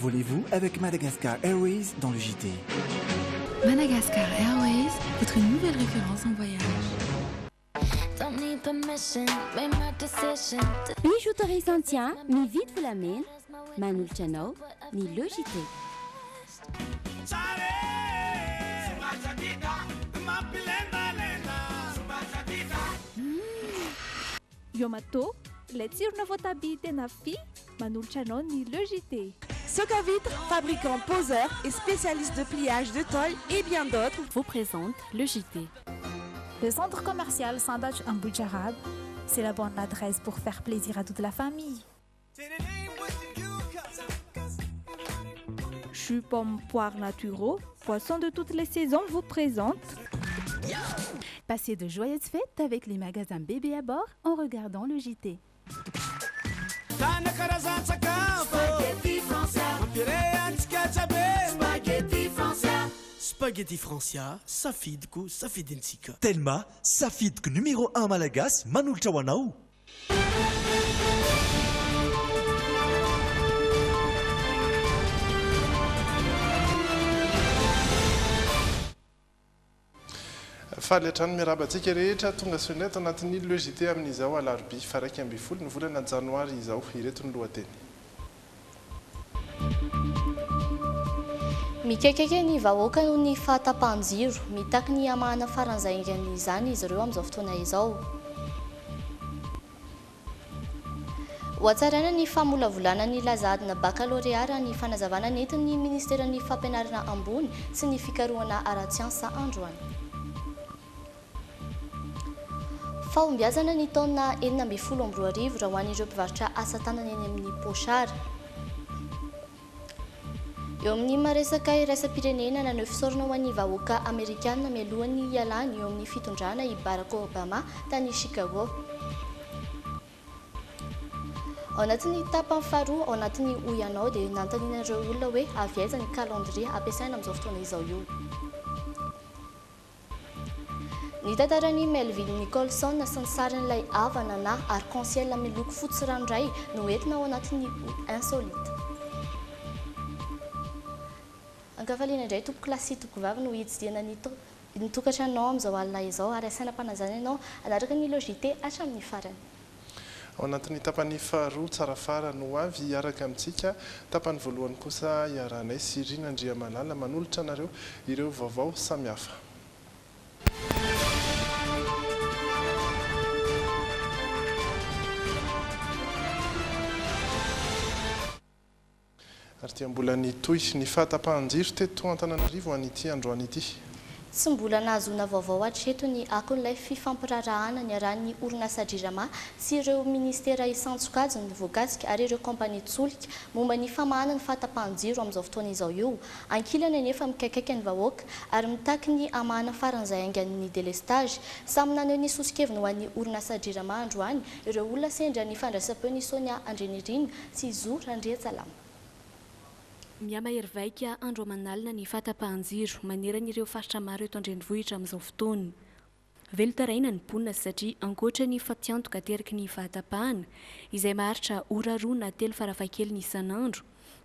Envolez-vous avec Madagascar Airways dans le JT. Madagascar Airways, votre nouvelle référence en voyage. Bijouterie Saint-Tien, ni vite vous l'amène, Manul Chano, ni le JT. Yomato, les tirs ne vont habiter na fi, Manul Chano, ni le JT. Socavitre, fabricant poseur et spécialiste de pliage de tôle et bien d'autres, vous présente le JT. Le centre commercial Sandach en Boujarab, c'est la bonne adresse pour faire plaisir à toute la famille. Jus, pommes, poires naturaux, poissons de toutes les saisons vous présente. Passez de joyeuses fêtes avec les magasins bébés à bord en regardant le JT. Spaghetti Francia, safidko, safidensika. Telma, safidko numéro 1 malagasy, manolotra ho anao. Faly hatrany miarabantsika rehetra tonga soinay ato anatin'ny logité amin'izao alarobia faraiky amby folo ny volana janoary izao ireto ny lohateny. Mikekeke ny vahoaka noho ny fahatapahan-jiro mitaky ny hamahana faran'izay ingany izany izy ireo amin'izao fotoana izao. Hoatsaraina ny famolavolana ny lazadina baccalauréat ny fanazavana nentin'ny ministeran'ny fampianarana ambony sy ny fikarohana ara-tsiansa androany. Fahombiazana ny taona 2012 raha ho an'ireo mpivarotra asa tanana eny amin'ny pochara. Eo amin'ny maresaka iraisam-pirenena naneho fisaorana ho an'ny vahoaka amerikana mialohan'ny ialany eo amin'ny fitondrana i Barack Obama tany Chicago. Ao anatin'ny tapany faharoa ao anatin'ny oyanao dia nanontanian'ireo olona hoe avy aiza ny calendrier ampiasaina amin'izao fotoana izao io. Ny tantaran'i Melville Nicholson sy ny sarin'ilay havana na arc-en-ciel miloko fotsy ranoray no entina ao anatin'ny insolite. Ankafaliana indray tompoko lasy tompoko vavy no hitsidiana ny tokantranonao amin'izao alina izao ary asaina mpanazana ianao anatraka ny logité hatramin'ny farany. Ao anatin'ny tapany faharoa tsara fara no avy hiaraka amintsika tapany voalohany kosa iaranay Sirina Andriamalala manolotra anareo ireo vaovao samihafa. Ary tia mbola nitoy ny fahatapahan-jiro teto Antananarivo an'ity androany ity. Tsy mbola nahazoana vaovao hatreto ny akon'ilay fifampirarahana ny arahan'ny orinasa DRIRAMA sy ireo ministera isan-tsokajy ny voagasika ary ireo kompania tsolika momba ny famahana ny fahatapahan-jiro amin'izao fotoana izao io. Ankilana nefa mikaikaiky ny vahoaka ary mitaky ny hamahana faran'izay aingan'ny délestage. Samy naneho ny sosikevina ho an'ny orinasa DRIRAMA androany ireo olona sendra ny fandraisam-peo ny Sonia Andrenirina sy Zo Randriajalama. Miamahery vaika andro aman'alina ny fahatapahan-jiro maneran'ireo faritra maro eto an-drenivohitra amin'izao fotoana. Velotaraina ny mponina satria ankoatra ny fatiantoka teriky ny fahatapahana izay maharitra ora roa na telo farafahakeliny isan'andro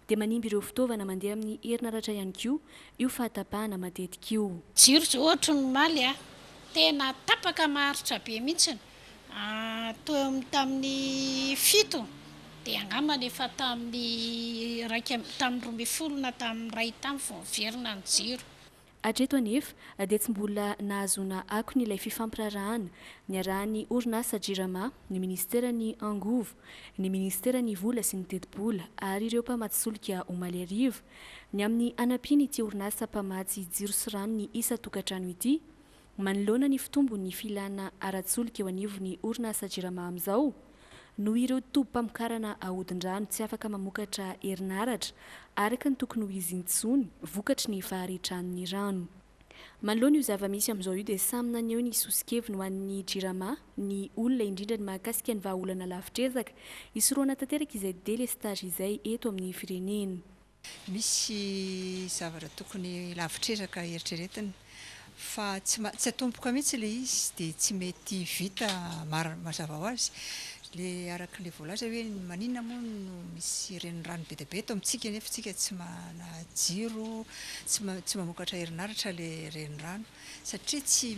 dia manimba ireo fitaovana mandeha amin'ny herinaratra ihany koa io fahatapahana matetika io. Jiro zao ohatra ny maly tena tapaka maharitra be mihitsy tamin'ny fito. Dia angamba nefa tamin'ny 12 na tamin'ny 2 tamin'ny voaverina ny jiro. Hatreto anefa dia tsy mbola nahazoana ako n'ilay fifampirarahana ny arahan'ny orinasa DRIRAMA, ny ministeran'ny angovo, ny ministeran'ny vola sy ny teti-bola ary ireo mpamatsy solika omaly arivo ny amin'ny anampiny ity orinasa mpamatsy jiro sy rano ny isa tokantrano ity manoloana ny fitombon'ny filana ara-tsolika eo anivon'ny orinasa DRIRAMA amin'izao. No ireo tompam-pamokarana ahodin-drano tsy afaka mamokatra herinaratra araka ny tokony ho izy intsony vokatry ny faharetran'ny rano. Manoloana io zava-misy amin'izao io dia samy naneho ny sosikevina ho an'ny DRIRAMA ny olona indrindra ny mahakasika ny vahaolana lavitrezaka hisoroana tanteraka izay délestage izay eto amin'ny firenena. Misy zavatra tokony lavitrezaka eritreretina fa tsy atomboka mihitsy ilay izy dia tsy mety vita mazava ho azy. Le araka le voalaza hoe maninona moa no misy renirano be dia be eto amintsika nefa tsika tsy mana jiro, tsy mamokatra herinaratra le renirano satria tsy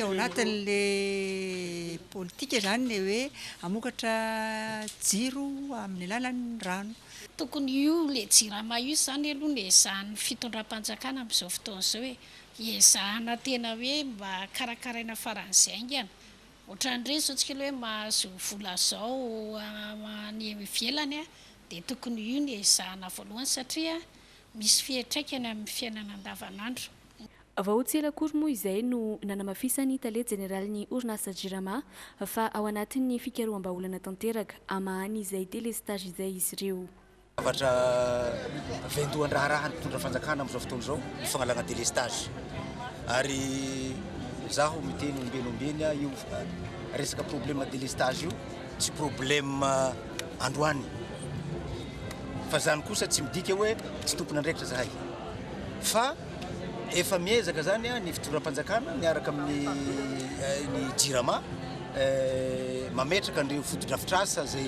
ao anatin'le politika zany le hoe amokatra jiro amin'ny alalan'ny rano. Tokony io le jirama io zany aloha no ezahan'ny fitondram-panjakana amin'izao fotoana izao hoe ezahana tena hoe mba karakaraina faran'izay aingana. Ohatran'ireny zao tsika hoe mahazo vola zao any ivelany dia tokony io no ezahana voalohany satria misy fiantraikany amin'ny fiainana andavanandro. Vahoatsela akory moa izay no nanamafisany tale jeneralin'ny orinasa jirama fa ao anatin'ny fikaroham-baolana tanteraka amahany izay délestage izay izy ireo. Zavatra vendohan-draharaha mitondra fanjakana amin'izao fotoana izao ny fangalana délestage ary zaho miteny ombenombeny io resaka problème délestage io tsy problème androany fa zany kosa tsy midika hoe tsy tompona andraikitra zahay fa efa miezaka zany ny fitondram-panjakana miaraka amin'ny jirama mametraka an'ireo fotodrafitrasa zay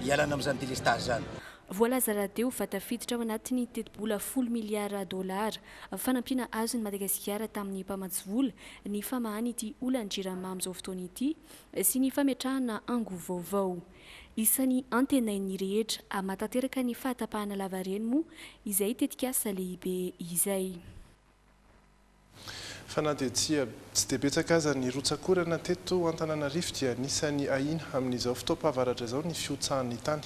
hialana amin'izany délestage zany. Voalaza radio vatafiditra ao anatin'ny teti-bola 10 miliara dolara fanampiana azon'ny Madagasikara tamin'ny mpamatsy vola ny famahany ity olana jirama amin'izao fotoana ity sy ny fametrahana ango vaovao. Isan'ny antenainy rehetra matateraka ny fahatapahana lavareny moa izay tetikasa lehibe izay. Fa na dia tsy dia betsaka aza ny rotsakorana teto Antananarivo dia anisan'ny ahina amin'izao fotoam-pahavaratra izao ny fiotsahan'ny tany.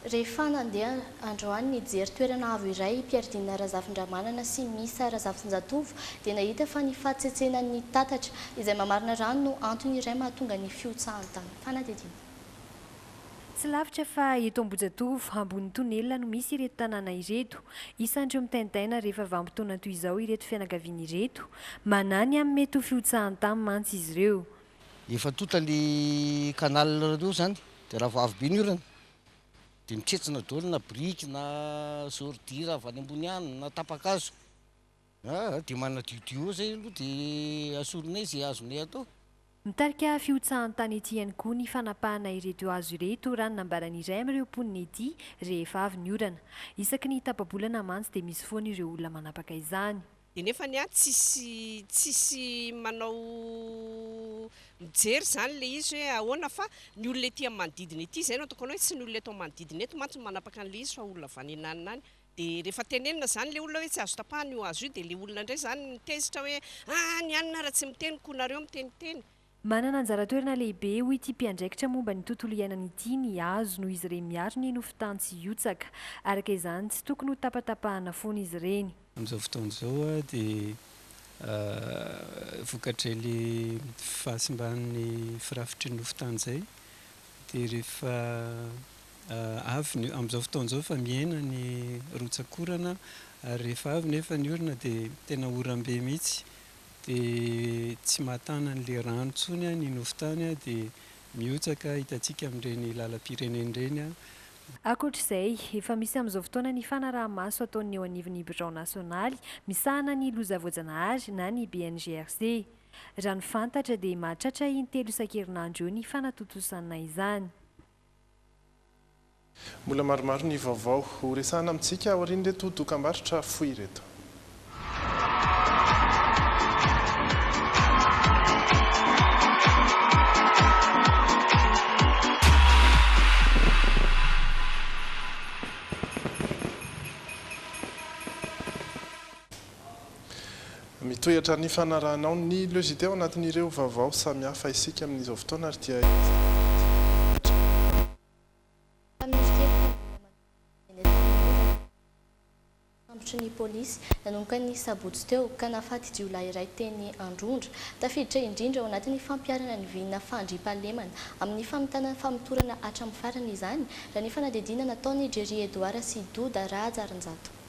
Rehefa nandeha androany nijery toerana avo iray Pierdina Razafindramanana sy Misa Razafinjatovo dia nahita fa ny fahatsetsenan'ny tatatra izay mamarina rano no antony iray mahatonga ny fiotsahan'ny tany. Fanadidina. Tsy lavitra fa eto Ambohijatovo ambony tonelina no misy ireto tanàna ireto. Isan'ireo mitaintaina rehefa vanim-potoana toy izao ireto fianakaviana ireto. Manany amin'ny mety ho fiotsahan'ny tany mantsy izy ireo. Efa totally canal reo zany dia raha vao avy be ny orana dia mitsetsina daholo na briky na sordira avy any ambony any na tapakazo. Dia manana dio zay aloha dia asoronay izay azonay atao. Mitarika fiotsahan'ny tany ety ihany koa ny fanapahana ireto hazo ireto raha nambarany iray amin'ireo mponina ety rehefa avy ny orana. Isaky ny tapa-bolana mantsy dia misy foana ireo olona manapaka izany. Dia nefa ny tsisy manao mijery zany le izy hoe ahoana fa ny olona ety amin'ny manodidina ety izay no ataoko hoe tsy ny olona eto amin'ny manodidina eto mantsy manapaka an'le izy fa olona avy any ananiny any. Dia rehefa tenenina zany le olona hoe tsy azo tapahana io hazo io dia le olona indray zany mitezitra hoe ny anina raha tsy miteniko nareo miteniteny. Manana anjara toerana lehibe ho ity mpiandraikitra momba ny tontolo iainana ity ny hazo noho izy ireny miariny no fitany tsy hiotsaka. Araka izany tsy tokony ho tapatapahana foana izy ireny. Amin'izao fotoana izao dia vokatra le fahasimban'ny firafitry ny fitany izay dia rehefa avy amin'izao fotoana izao fa miaina ny rotsakorana ary rehefa avy nefa ny orana dia tena oram-be mihitsy. Dia tsy mahatana n'ilay rano intsony ny nofotany dia miotsaka hitantsika amin'ireny lalam-pirenen'ireny. Ankoatr'izay efa misy amin'izao fotoana ny fanaraha-maso ataon'ny eo anivon'ny Bureau Nasionaly misahana ny loza voajanahary na ny BNGRC. Raha ny fantatra dia mahatratra in-3 isan-kerinandro eo ny fanatontosana izany. Mbola maromaro ny vaovao ho resahana amintsika ao aorian'ireto dokam-barotra fohy ireto. Mitohatra ny fanarahanao ny logité ao anatin'ireo vaovao samihafa isika amin'izao fotoana ary dia ny polisy nanomboka ny sabotsy teo ka nafaty jiolahy iray teny Androndra tafiditra indrindra ao anatin'ny fampiarana ny vinina fandriampahalemana amin'ny famitana famitorana hatramin'ny farany izany raha ny fanadihadiana nataony Jerry Edouard sy Doda Rajarinjato.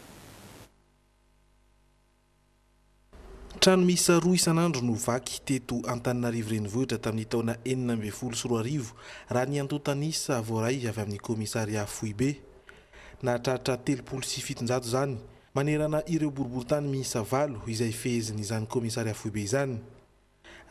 Trano miisa 2 isan'andro no vaky teto Antananarivo renivohitra tamin'ny taona 2014 raha ny antotanisa voaray avy amin'ny komisaria Foibe. Nahatratra 307 zany manerana ireo boriboritany miisa 8 izay fehezin'izany komisaria Foibe izany.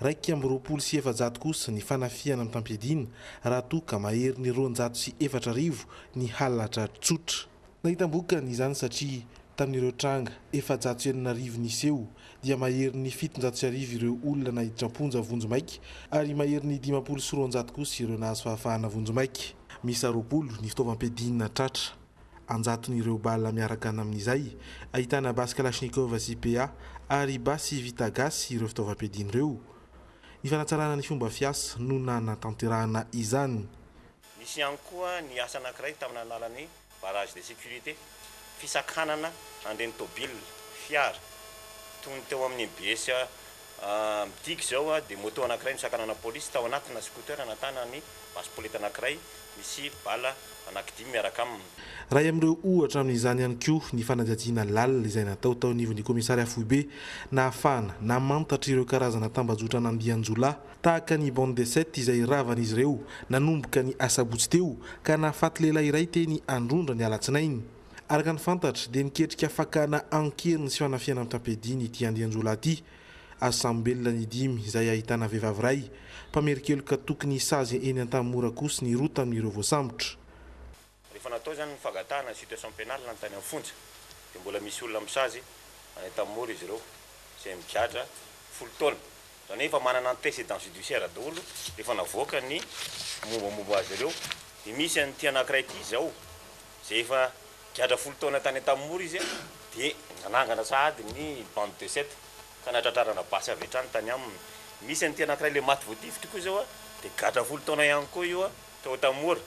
raiky amby roapolo sy efajato kosa ny fanafiana amin'ny tampiadina raha toa ka mahery ny 204 ny halatra tsotra. Nahitam-boka izany satria tamin'ireo tranga 409 niseho dia mahery ny 700 ireo olona nahiditra ponja vonjomaiky ary mahery ny 520 kosa ireo nahazo fahafahana vonjomaiky. Misy 20 ny fitaovam-piadinana tratra. Anjaton'ireo bala miaraka amin'izay ahitana basy Kalashnikov sy PA ary basy Vitagas ireo fitaovam-piadina ireo. Ny fanatsarana ny fomba fiasa no natanterahana izany. Misy ihany koa ny asa anankiray tamina alalan'ny barrage de sécurité fisakanana andreny tobile fiara toy ny teo amin'ny BS midiky zao dia moto anankiray misakanana polisy tao anatina scooter anatana ny baspolite anankiray misy bala anankidimy miaraka aminy. Raha amin'ireo ohatra amin'izany ihany koa ny fanadihadiana lalina izay natao tao anivon'ny komisaria Foibe na afana na mantatra ireo karazana tambazotra nandian-jolahy tahaka ny bande de 7 izay ravan'izy ireo nanomboka ny asabotsy teo ka nahafaty lehilahy iray teny androndra ny alatsinainy. Araka ny fantatra dia niketrika fakana ankeriny sy fanafiana amin'ny tampiadiny ity andian-jolahy ity. Azo sambelona ny 5 izay ahitana vehivavy iray mpamerikeloka tokony sazy eny an-tamora kosa ny rota amin'ireo voasambotra. Rehefa natao zany ny fagatahana situation pénale nantany amin'ny fonja dia mbola misy olona misazy any an-tamora izy ireo izay migadra 10 taona. Zany efa manana antécédent judiciaire daholo rehefa navoaka ny mombamomba azy ireo. Dia misy an'ity anankiray ity izao izay efa gadra 10 taona tany an-tamora izy dia nanangana sahady ny bande de 7 ka natratrarana basy avy hatrany tany aminy. Misy an'ity anankiray le maty voatifitra koa izao dia gadra 10 taona ihany koa io tao an-tamora.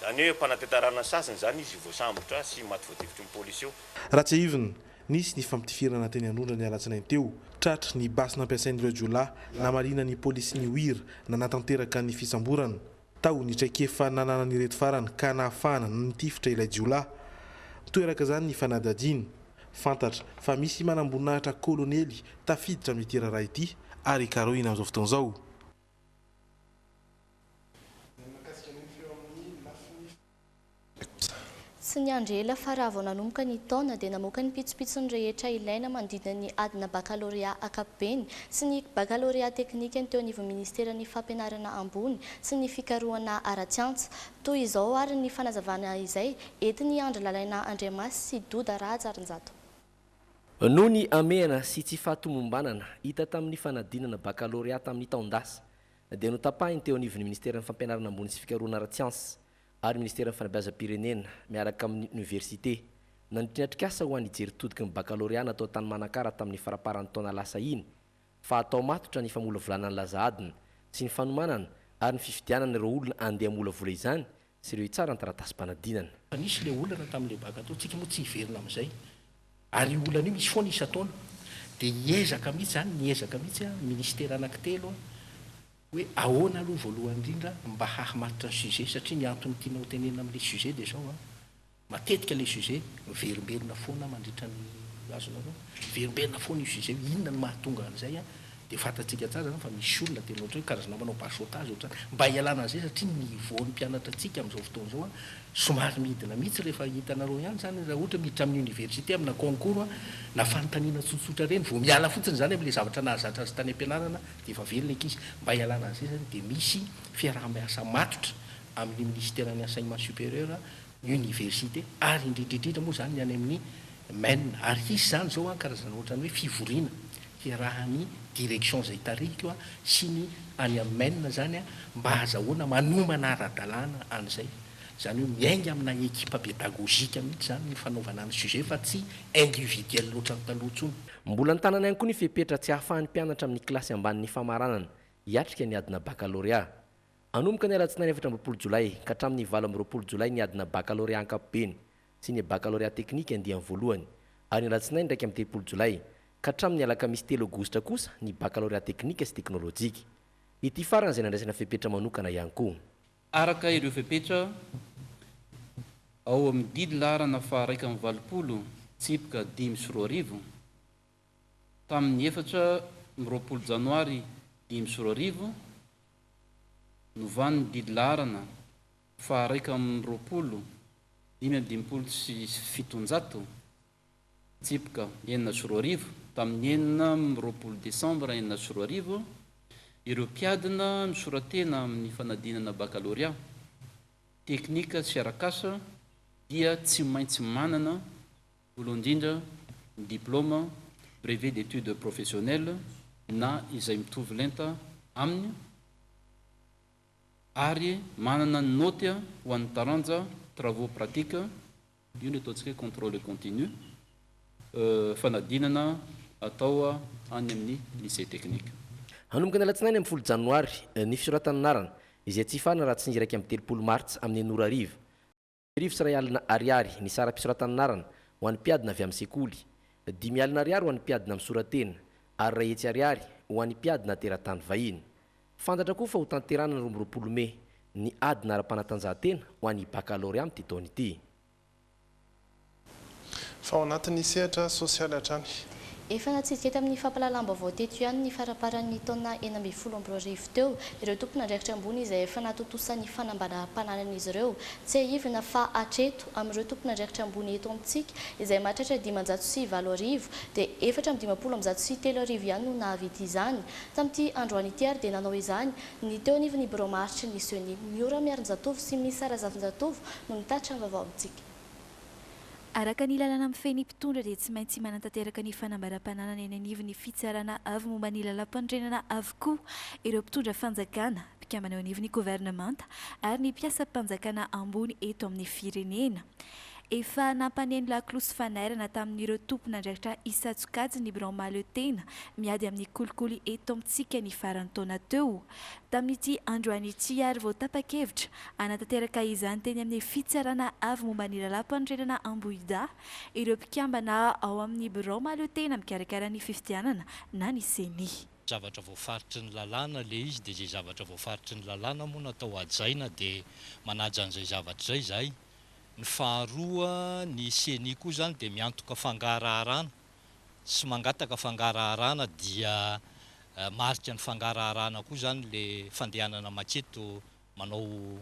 Zany hoe mpanatetarana sasany zany izy voasambotra sy maty voatifitra ny polisy io. Ratsahivina nisy ny fampitifirana teny androndra ny alatsinainy teo. Tratra ny basy nampiasain'ireo jolahy namarina ny polisy ny hira na natanteraka ny fisamborana. Tao ny traikefa nanana ny reto farany ka nahafahana nitifitra ilay jolahy. Toeraka zany ny fanadihadiana. Fantatra fa misy manamboninahitra kolonely tafiditra amin'ity raharaha ity ary karohina amin'izao fotoana izao. Sy ny andro ela fa raha vao nanomboka ny taona dia namoaka ny pitsopitsony rehetra ilaina manodidina ny adina baccalauréat ankapobeny sy ny baccalauréat teknika ny teo anivon'ny ministeran'ny fampianarana ambony sy ny fikarohana ara-tsiantsa. Toy izao ary ny fanazavana izay entiny andro lalaina Andriamasy sy Doda Rajarinjato. Noho ny amehana sy tsy fahatomombanana hita tamin'ny fanadinana baccalauréat tamin'ny taondasa dia notapahiny teo anivon'ny ministeran'ny fampianarana ambony sy fikarohana ara-tsiantsa ary ministeran'ny fanabeazam-pirenena miaraka amin'ny université nanitrinatrikasa ho an'ny jeritodiky ny baccalauréat natao tany Manakara tamin'ny faraparan'ny taona lasa iny fa atao matotra ny famolavolanana ny laza adina sy ny fanomanana ary ny fifidianana ireo olona andeha molavola izany sy ireo itsara ny taratasy-panadinana. Nisy le olana tamin'le baka atao tsika moa tsy hiverina amin'izay ary olana io misy foana isa-taona dia hiezaka mihitsy zany niezaka mihitsy ministera anankitelo hoe ahoana aloha voalohany indrindra mba hahamatotra ny sujet satria ny antony tianao tenena amin'le sujet dia zao matetika le sujet verimberina foana mandritra ny azonareo verimberina foana io sujet inona no mahatonga an'izay dia fantatsika tsara fa misy olona tena ohatra hoe karazana manao basotage ohatra mba hialana an'izay satria ny voan'ny mpianatra antsika amin'izao fotoana izao somary midina mihitsy rehefa hitanareo ihany zany raha ohatra miditra amin'ny université amina concours na fanontaniana tsotsotra reny vao miala fotsiny zany amin'le zavatra nahazatra azy tany am-pianarana dia efa velona ankizy mba hialana an'izay zany dia misy fiaraha-miasa matotra amin'ny ministère ny enseignement supérieur ny université ary indrindrindrindra moa zany ny any amin'ny MEN ary hisy zany zao karazana ohatrany hoe fivoriana fiarahan'ny direction zay tariko sy ny any amin'ny MEN zany mba azahoana manomana ara-dalàna an'izay zany hoe miainga amina équipe pédagogique mihitsy zany ny fanaovana ny sujet fa tsy individuel loatra ny taloha tsony. Mbola ny tanana ihany koa ny fepetra tsy hahafahan'ny mpianatra amin'ny kilasy ambanin'ny famaranana hiatrika ny adina baccalauréat. Anomboka ny alatsinainy 24 jolay ka hatramin'ny 20 jolay ny adina baccalauréat ankapobeny sy ny baccalauréat teknika andiany voalohany ary ny alatsinainy ndraiky amin'ny 30 jolay ka hatramin'ny alakamisy 3 aogositra kosa ny baccalauréat teknika sy teknôlôjika. Ity farany izay nandraisana fepetra manokana ihany koa. Araka ireo fepetra ao amin'ny didy laharana fa 120 tsipika 5 tamin'ny 4 janoary 5 novan'ny didy laharana fa 120 5 sy 700 tsipika 9 tamin'ny 9 Desambra 2024 ireo mpiadina misoratena amin'ny fanadinana baccalauréat teknika sy arakasa dia tsy maintsy manana voalohany-indrindra diplôme brevet d'études professionnelles na izay mitovy lenta aminy ary manana noty ho an'ny taranja travaux pratiques io ny ataontsika contrôle continu fanadinana atao any amin'ny lycée technique. Hanomboka ny alatsinainy amin'ny 10 janoary ny fisoratana anarana izay tsy fana raha tsy niraiky amin'ny 3 martsa amin'ny Norarivo. Rivo sy ray alina ariary ny sara mpisoratana anarana ho an'ny mpiadina avy amin'ny sekoly, 5 alina ariary ho an'ny mpiadina misoratena ary ray hetsy ariary ho an'ny mpiadina teratany vahiny. Fantatra koa fa ho tanterana ny 20 Mey ny adina ara-panatanjahantena ho an'ny baccalauréat amin'ity taona ity. Fa ao anatin'ny sehatra sosialy hatrany efa natsidika tamin'ny fampalalam-baovao teto ihany ny faraparan'ny taona 2024 teo ireo tompon'andraikitra ambony izay efa natotosan'ny fanambanam-pananan'izy ireo tsy ahivina fa hatreto amin'ireo tompon'andraikitra ambony eto amintsika izay mahatratra 507 dia 4,703 ihany no nahavita izany. Tamin'ity androany ity ary dia nanao izany ny teo anivon'ny bureau maritry ny Siony Miora Miarin-Jatovo sy Miss Sarazavin-Jatovo no nitatra amin'ny vaovao amintsika. Araka ny lalana amin'ny feny mpitondra dia tsy maintsy manantanteraka ny fanambaram-pananana eny anivon'ny fitsarana avy momba ny lalam-pandrenana avokoa ireo mpitondra fanjakana mpikambana eo anivon'ny gouvernemanta ary ny mpiasa-panjakana ambony eto amin'ny firenena. Efa nampaneno laklosy fanairana tamin'ireo tompon'andraikitra Isatsokajy ny Biron Mahaleo-tena miady amin'ny kolikoly eto amintsika ny faran'ny taona teo. Tamin'ity androany ity ary vao tapa-kevitra anatanteraka izany teny amin'ny fitsarana avy momba ny lalam-pandrenana Ambohida ireo mpikambana ao amin'ny Biron Mahaleo-tena mikarakara ny fifidianana na ny seny. Zavatra voafaritry ny lalàna le izy dia zay zavatra voafaritry ny lalàna moa natao hajaina dia manaja an'izay zavatra izay zahay. Ny faharoa ny seny koa zany dia miantoka fangaraharaana sy mangataka fangaraharaana dia marika ny fangaraharaana koa zany le fandehanana maketo manao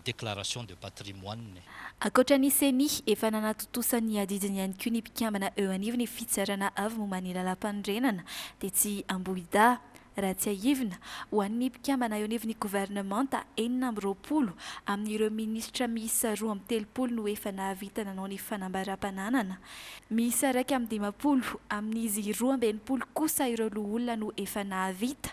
déclaration de patrimoine. Ankoatra ny seny efa nanatotosan'ny adidiny ihany koa ny mpikambana eo anivon'ny fitsarana avy momba ny lalam-pandrenana dia tsy Ambohida raha tsy ahivina ho an'ny mpikambana eo anivon'ny gouvernemanta 420 amin'ireo ministra miisa 230 no efa nahavita nanao ny fanambaram-pananana. Miisa 120 amin'izy 240 kosa ireo loholona no efa nahavita.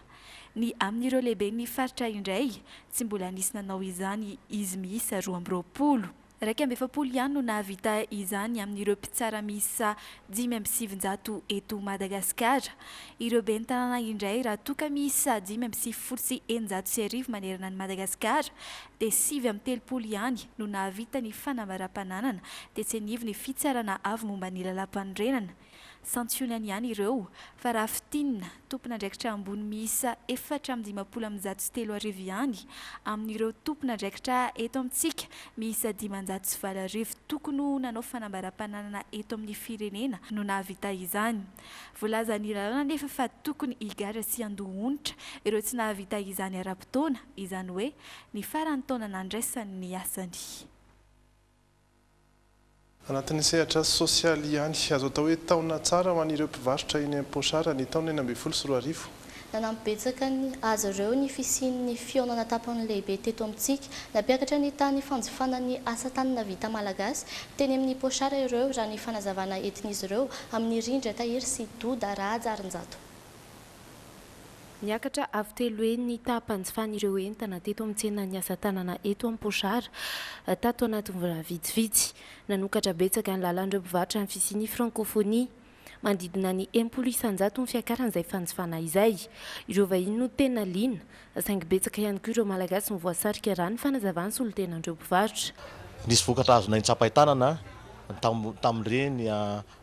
Ny amin'ireo lehibe ny faritra indray tsy mbola nisy nanao izany izy miisa 220. 170 ihany no nahavita izany amin'ireo mpitsara miisa 5,700 eto Madagasikara. Ireo ben'ny tanàna indray raha toka miisa 5,700 manerana ny Madagasikara dia 730 ihany no nahavita ny fanambaram-pananana dia tsy anivony fitsarana avy momba ny lalam-pandrenana. Santionany ihany ireo fa raha fitinina tompon'andraikitra ambony miisa 4,503 ihany amin'ireo tompon'andraikitra eto amintsika miisa 507 tokony nanao fanambaram-pananana eto amin'ny firenena no nahavita izany. Voalazan'ny lalàna nefa fa tokony higatra sy handoa-onitra ireo tsy nahavita izany ara-potoana, izany hoe ny faran'ny taona nandraisany ny asany. Anatin'ny sehatra sosialy ihany azo atao hoe taona tsara ho an'ireo mpivarotra eny am-Poasara ny taona 2024. Nanampibetsaka ny azy ireo ny fisian'ny fionana tapany lehibe teto amintsika nampiakatra ny tany fanjifanany asa tanana vita malagasy teny amin'ny Poasara ireo raha ny fanazavana entin'izy ireo amin'ny rindra tahiry sy doda rahajarin-jato. Niakatra avy telo ny tapanjifan'ireo entana teto amin'ny tsena ny asa tanana eto amin'ny Poasara tato anatin'ny vola vitsivitsy. Nanokatra betsaka ny lalandreo mpivarotra ny fisian'ny francophonie mandidina ny 100,000 ny fiakaran'izay fanjifana izay. Ireo vahiny no tena liana saingy betsaka ihany koa ireo malagasy mivoasarika raha ny fanazavany sy olo-tenandreo mpivarotra. Nisy vokatra azona ny tsapahitanana tamin'ireny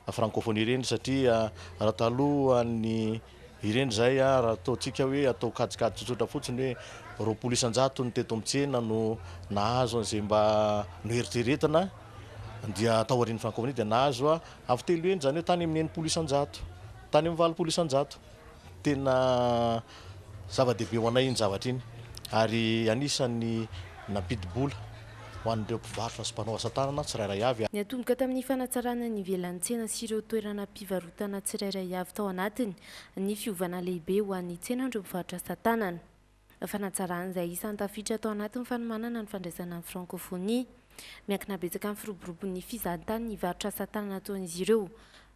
francophonie ireny satria raha taloha ny ireny zay raha ataontsika hoe atao kajikajy tsotsotra fotsiny hoe 20,000 ny teto amintsena no nahazo an'izay mba noeritreretina dia atao aorian'ny francophonie dia nahazo avy telo eny zany hoe tany amin'ny 80,000 tany amin'ny 80,000 tena zava-dehibe ho anay iny zavatra iny ary anisan'ny nampidi-bola ho an'ireo mpivarotra sy mpanao asa tanana tsirairay avy. Ny atomboka tamin'ny fanatsarana ny ivelan'ny tsena sy ireo toerana mpivarotana tsirairay avy tao anatiny ny fiovana lehibe ho an'ny tsenandreo mpivarotra asa tanana. Fanatsarana izay isan'ny tafiditra tao anatin'ny fanomanana ny fandraisana ny francophonie miankina betsaka amin'ny firoborobon'ny fizahantany ny varotra asa tanana ataon'izy ireo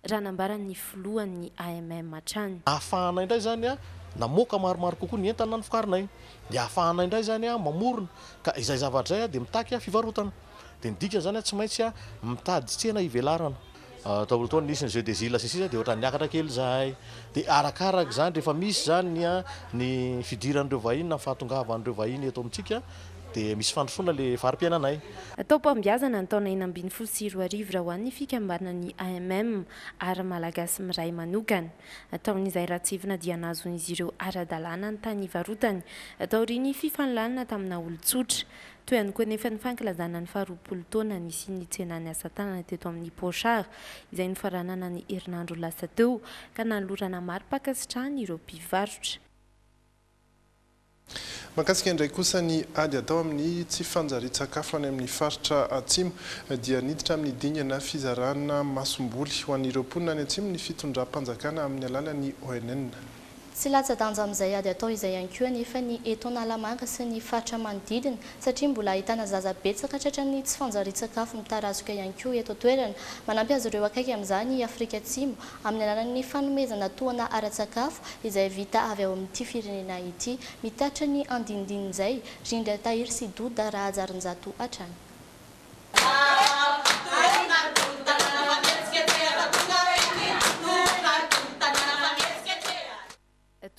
raha nambaran'ny filohan'ny AMM hatrany. Ahafahana indray zany a namoaka maromaro kokoa ny entana ny fikarinay. Dia ahafahana indray zany a mamorona ka izay zavatra izay dia mitaky a fivarotana. Dia ny dika zany tsy maintsy a mitady tsena ivelarana. Tao toa nisy ny jeu des îles sisisa dia ohatran'ny niakatra kely zahay. Dia arakaraka zany rehefa misy zany ny fidiran'ireo vahiny na fahatongavan'ireo vahiny eto amintsika dia misy fandrosoana le varim-piainanay. Taom-pambiazana ny taona 2024 raha ho an'ny fikambanan'ny AMM ara malagasy miray manokana. Taon'izay ratsivina dia nazon'izy ireo ara-dalàna ny tany ivarotany taorian'ny fifanoloana tamina olon-tsotra. Toy ihany koa nefa ny fankilazana ny 20 taona nisian'ny tsenany asa tanana teto amin'ny Pochard izay nifaranana ny herinandro lasa teo ka nanolorana mari-pakasitrahana ireo mpivarotra. Mahakasika indray kosa ny ady atao amin'ny tsy fanjarian-tsakafo any amin'ny faritra atsimo dia niditra amin'ny dingana fizarana masomboly ho an'ireo mponina any atsimo ny fitondram-panjakana amin'ny alalan'ny ONN. Tsy latsa-danja amin'izay ady atao izay ihany koa nefa ny eto Analamanga sy ny faritra manodidina satria mbola ahitana zaza betsaka tratran'ny tsy fanjarian-tsakafo mitarazoka ihany koa eto toerana. Manampy azy ireo akaiky amin'izany Afrika Atsimo amin'ny alalan'ny fanomezana tohana ara-tsakafo izay vita avy ao amin'ity firenena ity mitatra ny andinindin'izay Rindra Tahiry sy Doda Rahajarinjato hatrany.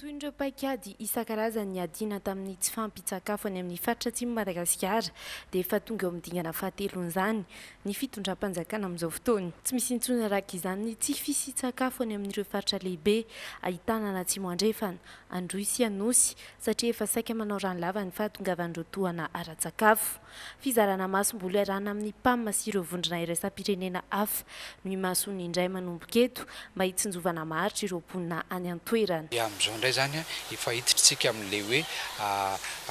Toy ireo paikady isan-karazany adiana tamin'ny tsy fampitsakafo any amin'ny faritra atsimo Madagasikara dia efa tonga eo amin'ny dingana fahatelon'izany ny fitondram-panjakana amin'izao fotoana. Tsy misy intsony araka izany ny tsy fisitsakafo any amin'ireo faritra lehibe ahitana ny Atsimo Andrefana, Androy sy Anosy satria efa saika manao rano lava ny fahatongavan'ireo tohana ara-tsakafo. Fizarana masomboly arahana amin'ny PAM sy ireo vondrona iraisam-pirenena hafa no imasony indray manomboka eto mba hitsinjovana maharitra ireo mponina any an-toerana. Ndray zany efa hiditrintsika amin'le hoe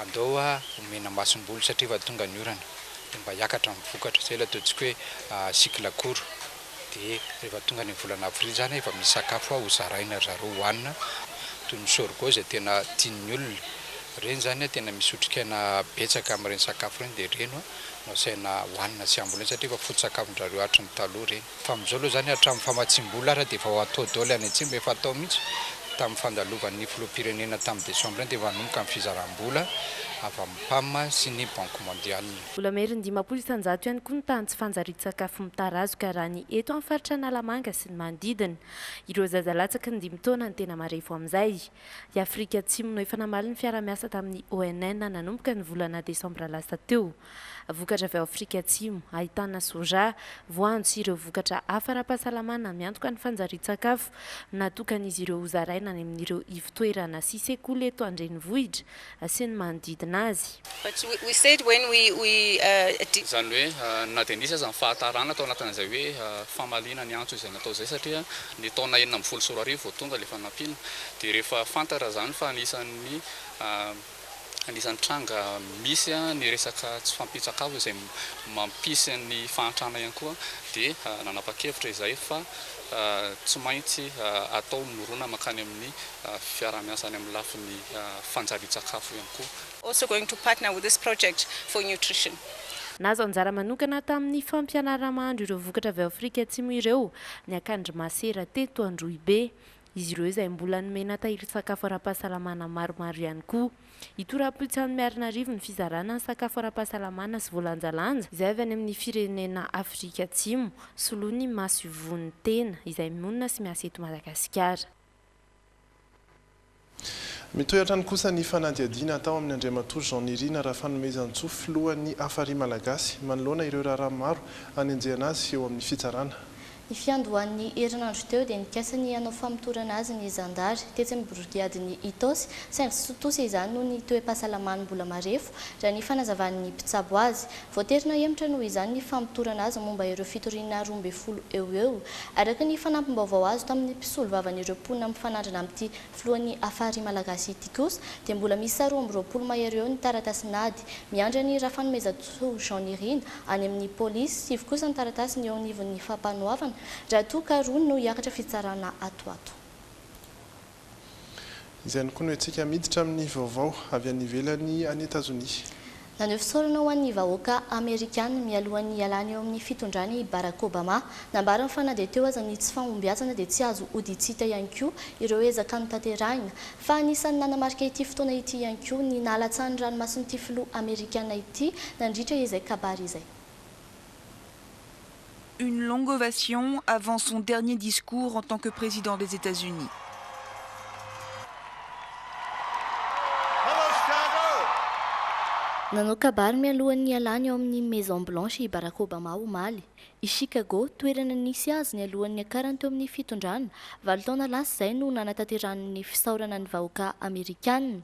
andao omena masomboly satria efa tonga ny orana dia mba hiakatra amin'ny vokatra zay ataontsika hoe sikla koro dia rehefa tonga ny volana avril zany efa misy sakafo ho zaraina zareo hohanina toy ny sorgho izay tena tian'ny olona reny zany tena misy otrikaina betsaka amin'ireny sakafo reny dia reno no asaina hohanina sy ambola satria efa foto-sakafon-jareo hatry ny taloha reny fa amin'izao aloha zany hatramin'ny famatsim-bola ara dia efa ho atao daoly any atsimo efa atao mihitsy tamin'ny fandalovan'ny filoham-pirenena tamin'ny desambra dia efa nanomboka amin'ny fizaram-bola avy amin'ny PAM sy ny Banque Mondiale. Mbola meriny 10 isan-jato ihany koa ny tany tsy fanjarian-tsakafo mitarazoka raha ny eto amin'ny faritra Analamanga sy ny manodidina. Ireo zazalatsaka ny 5 taona ny tena marefo amin'izay. I Afrika Atsimo no efa namaly ny fiara-miasa tamin'ny ONN nanomboka ny volana desambra lasa teo. Vokatra avy ao Afrika Atsimo ahitana soja, voanjo sy ireo vokatra hafa ara-pahasalamana miantoka ny fanjarian-tsakafo natokan'izy ireo hozaraina any amin'ireo ivotoerana sy sekoly eto an-drenivohitra sy ny manodidina azy. Zany hoe na dia nisy aza ny fahatarana atao anatin'izay hoe famalina ny antso izay natao izay satria ny taona 2024 vao tonga ilay fanampiana dia rehefa fantara zany fa anisan'ny tranga misy ny resaka tsy fampitsakafo izay mampisy ny fahantrana ihany koa dia nanapa-kevitra izay fa tsy maintsy atao morona makany amin'ny fiara-miasa any amin'ny lafin'ny fanjarian-tsakafo ihany koa. Also going to partner with this project for nutrition. Nazo anjara manokana tamin'ny fampianara-mahandro ireo vokatra avy ao Afrika Atsimo ireo ny akandro masera teto Androibe. Izy ireo izay mbola nomena tahiry-sakafo ara-pahasalamana maromaro ihany koa. Itoram-pitsany Miarinarivo ny fizarana ny sakafo ara-pahasalamana sy voalanjalanja izay avy any amin'ny firenena Afrika Atsimo soloany maso ivon'ny tena izay monina sy miasa eto Madagasikara. Mitohatra ny kosa ny fanadihadiana atao amin'ny Andriamatoa Jean Nirina raha fanomezan-tsoa filohan'ny Afary Malagasy manoloana ireo raharaha maro hanenjehana azy eo amin'ny fitsarana. Ny fiandohan'ny herinandro teo dia nikasany hanao famotorana azy ny zandary tetsy amin'ny brigady Itosy saingy tsy totosa izany noho ny toe-pahasalamany mbola marefo raha ny fanazavan'ny mpitsabo azy. Voaterina hemitra noho izany ny famotorana azy momba ireo fitoriana 12 eo. Araka ny fanampim-baovao azo tamin'ny mpisolo vavan'ireo mponina mifanandrina amin'ity filohan'ny afary malagasy ity kosa dia mbola misy 20 mahery eo ny taratasy nady. Miandry ny rahafanomezatsoa Jean Nirina any amin'ny polisy, 7 kosa ny taratasy ny eo anivon'ny fampanoavana raha toa ka roa no hiakatra fitsarana atoato. Izay ny koa no antsika miditra amin'ny vaovao avy any ivelany any Etazonia. Naneho fisaorana ho an'ny vahoaka Amerikana mialohan'ny ialany eo amin'ny fitondrany Barack Obama, nambara ny fanade teo aza ny tsy fahombiazana dia tsy azo oditsita ihany koa ireo ezaka notanterahina fa anisan'ny nanamarika ity fotoana ity ihany koa ny nahalatsan'ny ranomason'ity filoha Amerikana ity nandritra izay kabary izay. Une longue ovation avant son dernier discours en tant que président des États-Unis. Nanao kabary mialohan'ny ialany eo amin'ny Maison Blanche i Barack Obama omaly. I Chicago, toerana nisy azy ny alohan'ny akarany teo amin'ny fitondrana, 7 taona lasa izay no nanatanterahany fisaorana ny vahoaka Amerikana.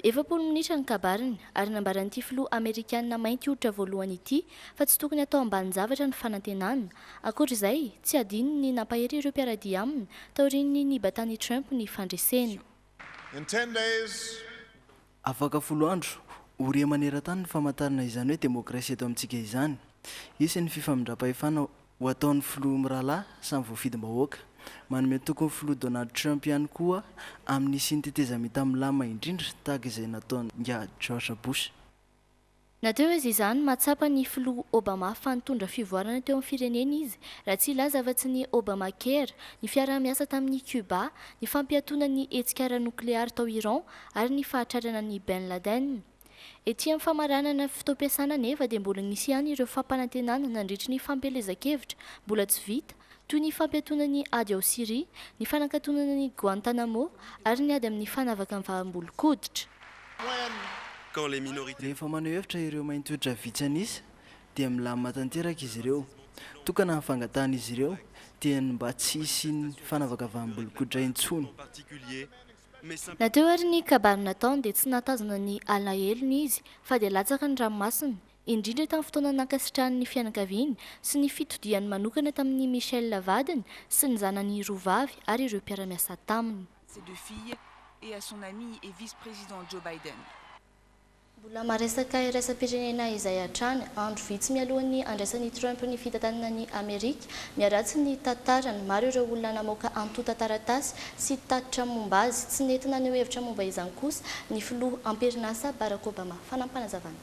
7 minitra ny kabariny ary nambaran'ity filoha Amerikana mainty hoditra voalohany ity fa tsy tokony atao ambany zavatra ny fanantenana. Ankoatr'izay, tsy adino ny nampahery ireo mpiaradia aminy taorian'ny nibatany Trump ny fandresena. Afaka 10 andro oria maneran-tany ny famantarana izany hoe demokrasia eto amintsika izany. Isy ny fifamindram-pahefana ho ataon'ny filoha mirahalahy samy voafidim-bahoaka. Manome tokony filoha Donald Trump ihany koa amin'ny sintetezamita milama indrindra tahaka izay nataony George Bush. Nateo izy izany mahatsapa ny filoha Obama fa nitondra fivoarana teo amin'ny firenena izy raha tsy ilaza afa-tsy ny Obamacare, ny fiaraha-miasa tamin'ny Cuba, ny fampiatoana ny hetsika ara-nokleary tao Iran ary ny fahatrarana ny Ben Laden. Ety amin'ny famaranana fitoam-piasana nefa dia mbola nisy ihany ireo fampanantenana nandritra ny fampelezan-kevitra mbola tsy vita toy ny fampiatoana ny ady ao Syria, ny fanankatonana ny Guantanamo ary ny ady amin'ny fanavaka amin'ny vaham-bolon-koditra. Rehefa maneho hevitra ireo mainty hoditra vitsanisa dia milamina tanteraka izy ireo. Tokana ny fangatahana izy ireo dia mba tsy hisy ny fanavaka vaham-bolon-koditra intsony. Nateo ary ny kabary nataony dia tsy natazana ny alahelo izy fa dia latsaka ny ranomasina, indrindra tamin'ny fotoana nankasitrahan'ny fianakaviany sy ny fitodiany manokana tamin'ny Michel Lavadiny sy ny zanany roavavy ary ireo mpiara-miasa taminy. Ses 2 filles et à son ami et vice-président Joe Biden. Mbola maresaka iraisam-pirenena izay hatrany, andro vitsy mialohan'ny andraisan'ny Trump ny fitantanana ny Amerika, miaratsy ny tantarany maro ireo olona namoaka antota taratasy sy tatitra momba azy. Tsy nentina ny hevitra momba izany kosa ny filoha am-perinasa Barack Obama. Fanampanazavana.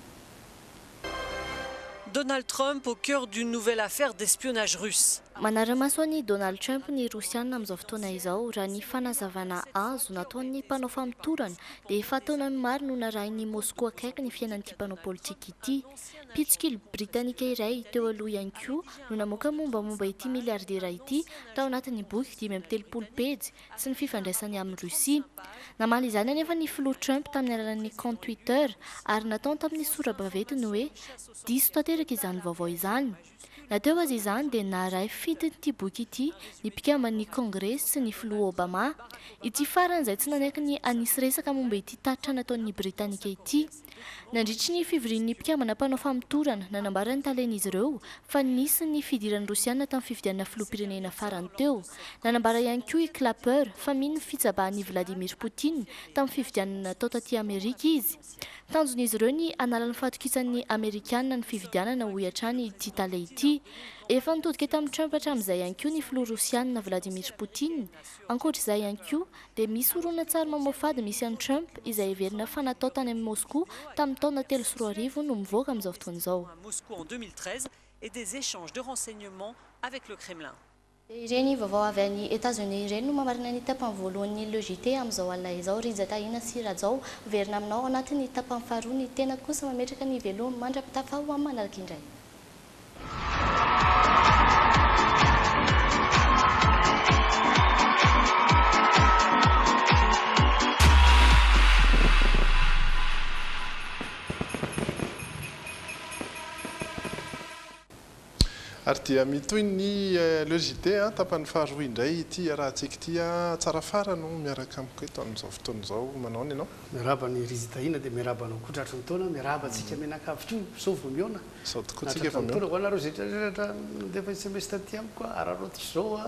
Donald Trump au cœur d'une nouvelle affaire d'espionnage russe. Manaramaso ny Donald Trump ny Rosiana amin'izao fotoana izao raha ny fanazavana azo nataon'ny mpanao famotorana dia efa taonany maro no narahiny Moscou akaiky ny fiainan'ity mpanao politika ity. Pitsikilo Britanika iray teo aloha ihany koa no namoaka mombamomba ity miliardera ity tao anatin'ny boky 530 pejy sy ny fifandraisany amin'ny Rosia. Namaly izany anefa ny filoha Trump tamin'ny alalan'ny compte Twitter ary nataony tamin'ny sora-baventy hoe diso tanteraka izany vaovao izany. Nateo azy izany dia naray fidin'ity boky ity ny mpikaman'ny Kongresy sy ny filoha Obama. Ity faran'izay tsy nanaiky ny anisy resaka momba ity tatra nataon'ny Britanika ity. Nandritry ny fivorian'ny mpikamana mpanao famotorana nanambarany talen'izy ireo fa nisy ny fidiran'ny Rosiana tamin'ny fifidianana filoham-pirenena farany teo. Nanambara ihany koa i Clapper fa mino ny fitsabahan'i Vladimir Poutine tamin'ny fifidianana tao taty Amerika izy. Tanjon'izy ireo ny analan'ny fahatokisan'ny Amerikana ny fifidianana ho hiatrany ity tale ity. Efa nitodika tamin'ny Trump hatramin'izay ihany koa ny filoha Rosiana Vladimir Poutine. Ankoatr'izay ihany koa dia misy horoana tsara mamoafady misy an'i Trump izay heverina fa natao tany amin'ny Moscou tamin'ny taona 3 no mivoaka amin'izao fotoana izao. Moscou en 2013 et des échanges de renseignements avec le Kremlin. Ireny vaovao avy any États-Unis ireny no mamarina ny tapany voalohany logité amin'izao alina izao Rizatahina sy Rajao verina aminao anatin'ny tapany faharoa ny tena kosa mametraka ny veloma mandra-pitafa ho amin'ny manaraka indray. ary dia mitoy ny logité tapany faharoa indray ity rahantsika ity tsara fara no miaraka amiko eto amin'izao fotoana izao manao ny ianao miaraba ny rizitaina dia miaraba anao kotratry ny taona miaraba tsika menakavitro so vao miona sao tokoa tsika efa miona ho anareo zetrazetratra defa sms taty amiko araroatra zao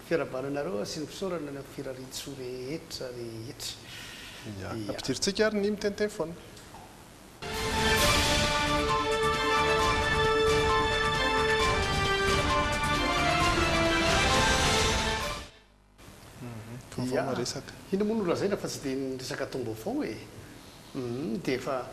fiarabananareo sy ny fisaorana ny firaritso rehetra rehetra ampidiritsika ary ny mitenteny foana ina moa no lazaina fa tsy dia nyresaka tombaovao e dia efa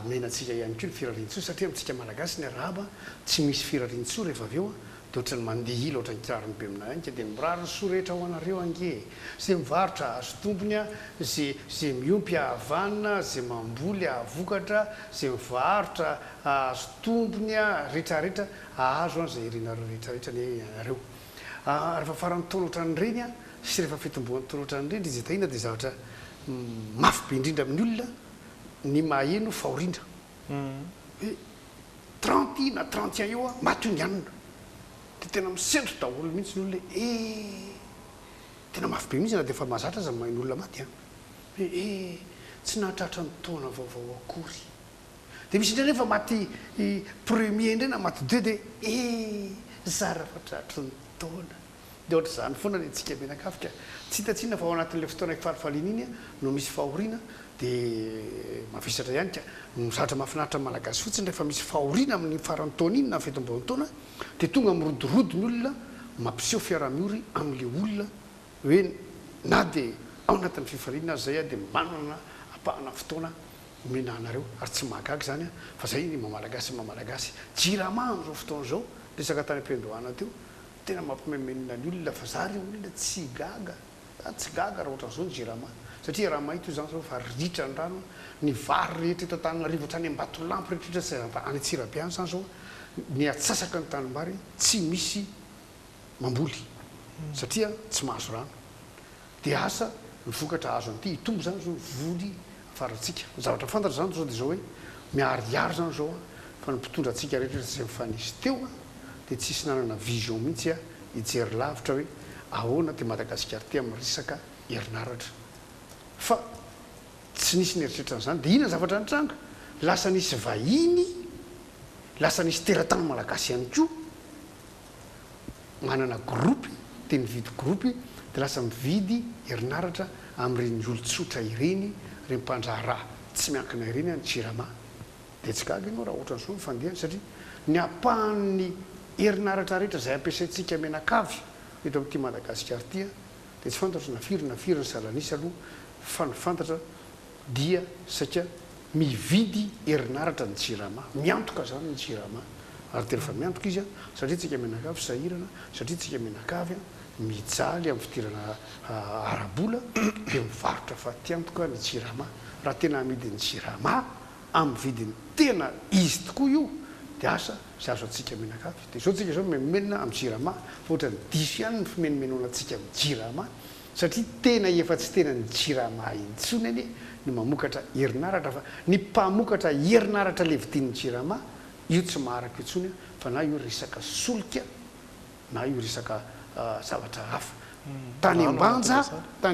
menatsika ihany koa ny firarin-tsoa satria amintsika malagasy ny araba tsy misy firarin-tsoa rehefa avy eo dia ohatrany mandeha ila ohatrany kirarony be aminay anka dia mirary soa rehetra ho anareo ange zay mivarotra azo tompony a zay miompy ahavanina zay mamboly ahavokatra zay mivarotra azo tompony a rehetrarehetra ahazo an zay irinareo rehetrarehetra ny anareo rehefa farany taona ohatrany reny a sy rehefa fitomboan'ny taona ohatrany reny izy taina dia zavatra mafy be indrindra amin'ny olona ny maheno fahoriana hoe 30 na 31 eo a maty ny anina dia tena misendro daholo mihitsy ny olona tena mafy be mihitsy na dia efa mahazatra aza mahaino olona maty a hoe tsy nahatratra ny taona vaovao akory dia misy indray nefa maty premier indray na maty 2 dia zara fatratry ny taona dia ohatra izany foana ny antsika menakafika tsy hitatsiana fa ao anatin'ilay fotoana farifaliana iny no misy fahoriana dia mafisatra ihany ka zavatra mahafinaritra malagasy fotsiny rehefa misy fahoriana amin'ny farany taona iny na fitombony taona dia tonga mirodorody ny olona mampiseho fiaraha-miory amin'ilay olona hoe na dia ao anatin'ny fifaliana zay a dia manana apahana fotoana omena anareo ary tsy mahagaga zany a fa zay ny mamalagasy jirama amin'izao fotoana izao resaka tany am-piandohana teo tena mampimemenina ny olona fa zary olona tsy gaga raha ohatran'izao ny jirama satria raha mahito zany zao fa ritra ny rano ny vary rehetra eto tananarivo ohatrany ambatolampy rehetrarehetra any Antsirabe zany zao ny atsasaka ny tanimbary tsy misy mamboly satria tsy mahazo rano dia asa ny vokatra azo an'ity hitombo zany zao voly faratsika zavatra fantatra zany zao dia zao hoe miariary zany zao fa ny mpitondra atsika rehetra zay mifanisy teo dia tsisy nanana vision mihitsy a hijery lavitra hoe ahoana dia Madagasikara ty amin'ny resaka herinaratra fa tsy nisy ny eritreritran'izany dia inona zavatra nitranga lasa nisy vahiny lasa nisy teratany malagasy ihany koa manana gropy dia mividy gropy dia lasa mividy herinaratra amin'ireny olotsotra ireny reny mpandraharaha tsy miankina ireny any Jirama dia tsy gaga ianao raha ohatran'izao fandehany satria ny apahan'ny herinaratra rehetra zay ampiasaintsika menakavy eto amin'ity Madagasikara ty dia tsy fantatra na firy ny salanisy aloha fa ny fantatra dia saika mividy herinaratra ny Jirama miantoka zany ny Jirama ary tena fa miantoka izy a satria tsika menakavy sahirana satria tsika menakavy mijaly amin'ny fidirana arabola dia mivarotra fa tiantoka ny Jirama raha tena amidy ny Jirama amin'ny vidiny tena izy tokoa io dia asa sy azo atsika menakavy dia zao tsika zao memenina amin'ny Jirama fa ohatra ny diso ihany ny fimenomenoana atsika amin'ny Jirama satria tena efa tsy tena ny Jirama intsony any ny mamokatra herinaratra fa ny mpamokatra herinaratra le vidin'ny Jirama io tsy maharaka intsony fa na io resaka solika na io resaka zavatra hafa tany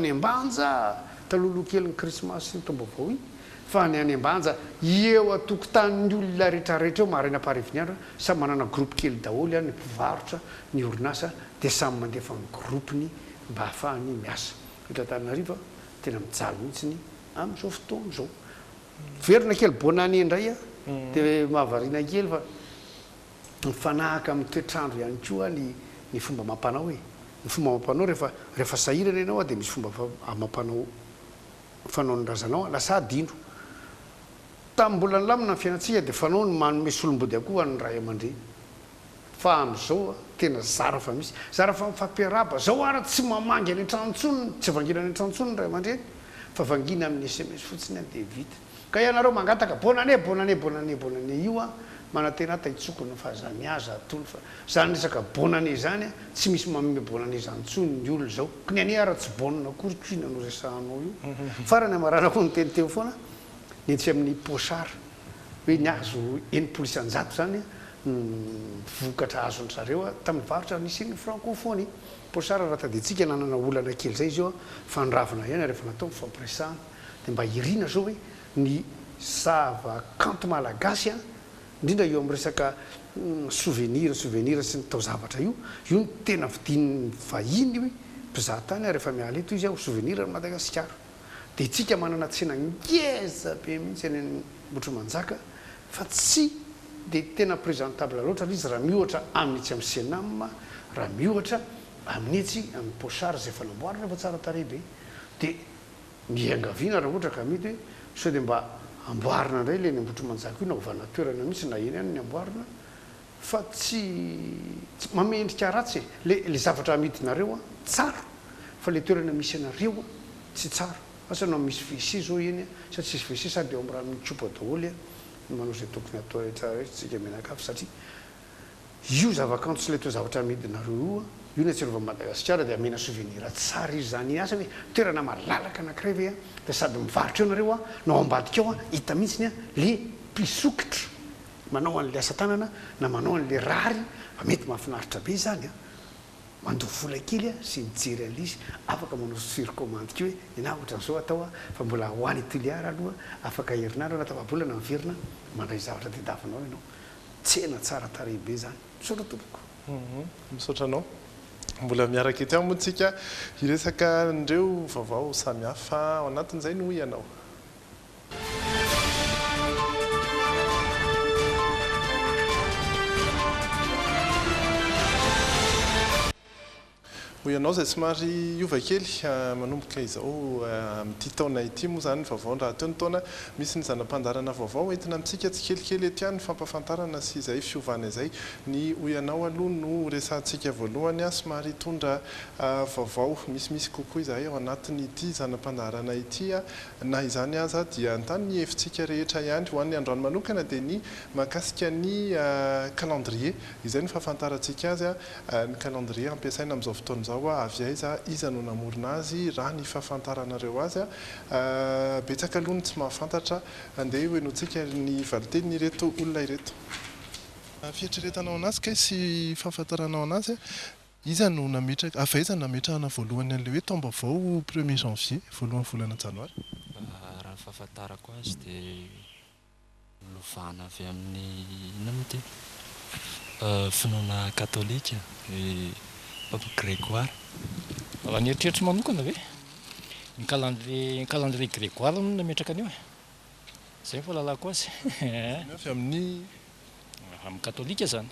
ambanja taloloha kely ny krismasy sy ny taom-baovao iny fa ny any ambanja eo atokotanin'ny olona rehetrarehetra eo maraina pariviny andro samy manana gropy kely daholo any ny mpivarotra ny orinasa dia samy mandefa amin'ny gropiny mba hahafahany miasa etratanariva tena mijaly mihitsiny amin'izao fotoana izao verina kely bonany indray a dia mahavariana kely fa mifanahaka amin'ny toetrandro ihany koa ny fomba mampanao ny fomba mampanao rehefa sahirana ianao a dia misy fomba mampanao fanao ny razanao lasa adindro tamin'ny mbola nilamina ny fiainatsika dia fanao ny manome solombody akoho any ray aman-dreny fa amin'izao tena zara fa misy zara fa mifampiaraba zao ara tsy mamangy any an-tranontsony tsy vangina any an-tranontsony ny ray aman-dreny fa vangina amin'ny SMS fotsiny dia vita ka ianareo mangataka bonane io a manantena taitsokona fa za miaza atolo fa zany resaka bonane zany tsy misy mameme bonane zany tsony ny olo zao ka ny ane ara tsy bonina akory koina no resahanao io farany amarana koa nyteniteny foana ny tsy amin'ny posara hoe ny azo enimpolo isanjato zany vokatra azony zareo tamin'ny varotra nisy francophonie posara raha taditsika nanana olana kely zay izy io fanravina ihany rehefa natao mifampiresahana dia mba irina zao hoe ny zavakanto malagasy a indrindra eo amin'ny resaka souvenir sy ny taozavatra io ny tena vidin'ny vahiny hoe mpizahatany rehefa miala eto izy ao souvenir ny Madagasikara dia itsika manana tsena ngeza be mihitsy any Mbotromanjaka fa tsy dia tena présentable loatra izy raha miohatra amin'ny etsy amin'ny Senam raha miohatra amin'ny etsy amin'ny Pochard izay fanamboarana fa tsara tarehy be dia miangaviana raha ohatra ka mety hoe sao dia mba amboarina indray le ny Mbotromanjaka io na ovana toerana mihitsy na eny any ny amboarina fa tsy mamendrika ratsy le zavatra amidinareo tsara fa le toerana misy anareo tsy tsara asa nao misy WC zao eny sa tsisy WC sady eo amin'ny rano mitsopa daholo manao zay tokony atao rehetra tsika menakafo satria io zavakanto sy le to zavatra amidinareo io ny atsiarova Madagasikara dia amena souvenir tsara izy zany asa hoe toerana malalaka anankiray ve dia sady mivarotra eo nareo nao ambadika ao hita mihitsy le mpisokitra manao an'le asa tanana na manao an'le rary mety mahafinaritra be zany mandoa vola kely sy mijery an'izy afaka manao surcommande keo hoe ina ohatran'izao atao fa mbola hoany tiliara aloha afaka herinandro na tapabolana miverina mandray zavatra tediavinao ianao tsena tsara tarehy be zany misaotra tompoko misaotra anao mbola miaraka ety amontsika iresaka ndreo vaovao samihafa ao anatin'izay no ianao ianao zay somary iova kely manomboka izao amin'ity taona ity moa zany vaovao raha teo ny taona misy ny zanam-pandarana vaovao entina amintsika tsy kelikely ety ihany fampafantarana sy izay fiovana izay ny ianao aloha no resantsika voalohany somary hitondra vaovao misimisy kokoa izahay ao anatin'ity zanam-pandarana ity na izany aza dia antany ny hefintsika rehetra ihany ho an'ny androany manokana dia ny mahakasika ny calendrier izay ny fahafantarantsika azy ny calendrier ampiasaina amin'izao fotoana avy aiza iza no namorona azy raha ny fahafantaranareo azy betsaka aloha ny tsy mahafantatra andeha hoe notsika ny valiteny ireto olona ireto fietreretanao anazy kay sy fahafantaranao anazy iza no nametraka avaiza nametrahana voalohany an'le hoe taom-baovao 1er janvier voalohany volana janoary raha ny fahafantarako azy dia lovana avy amin'ny inona moa ty finoana katolika Papa Grégoire. Ny eritreritro manokana ve ny calendrier Grégoire no nametraka an'io zay fa lalako azy avy amin'ny katolika zany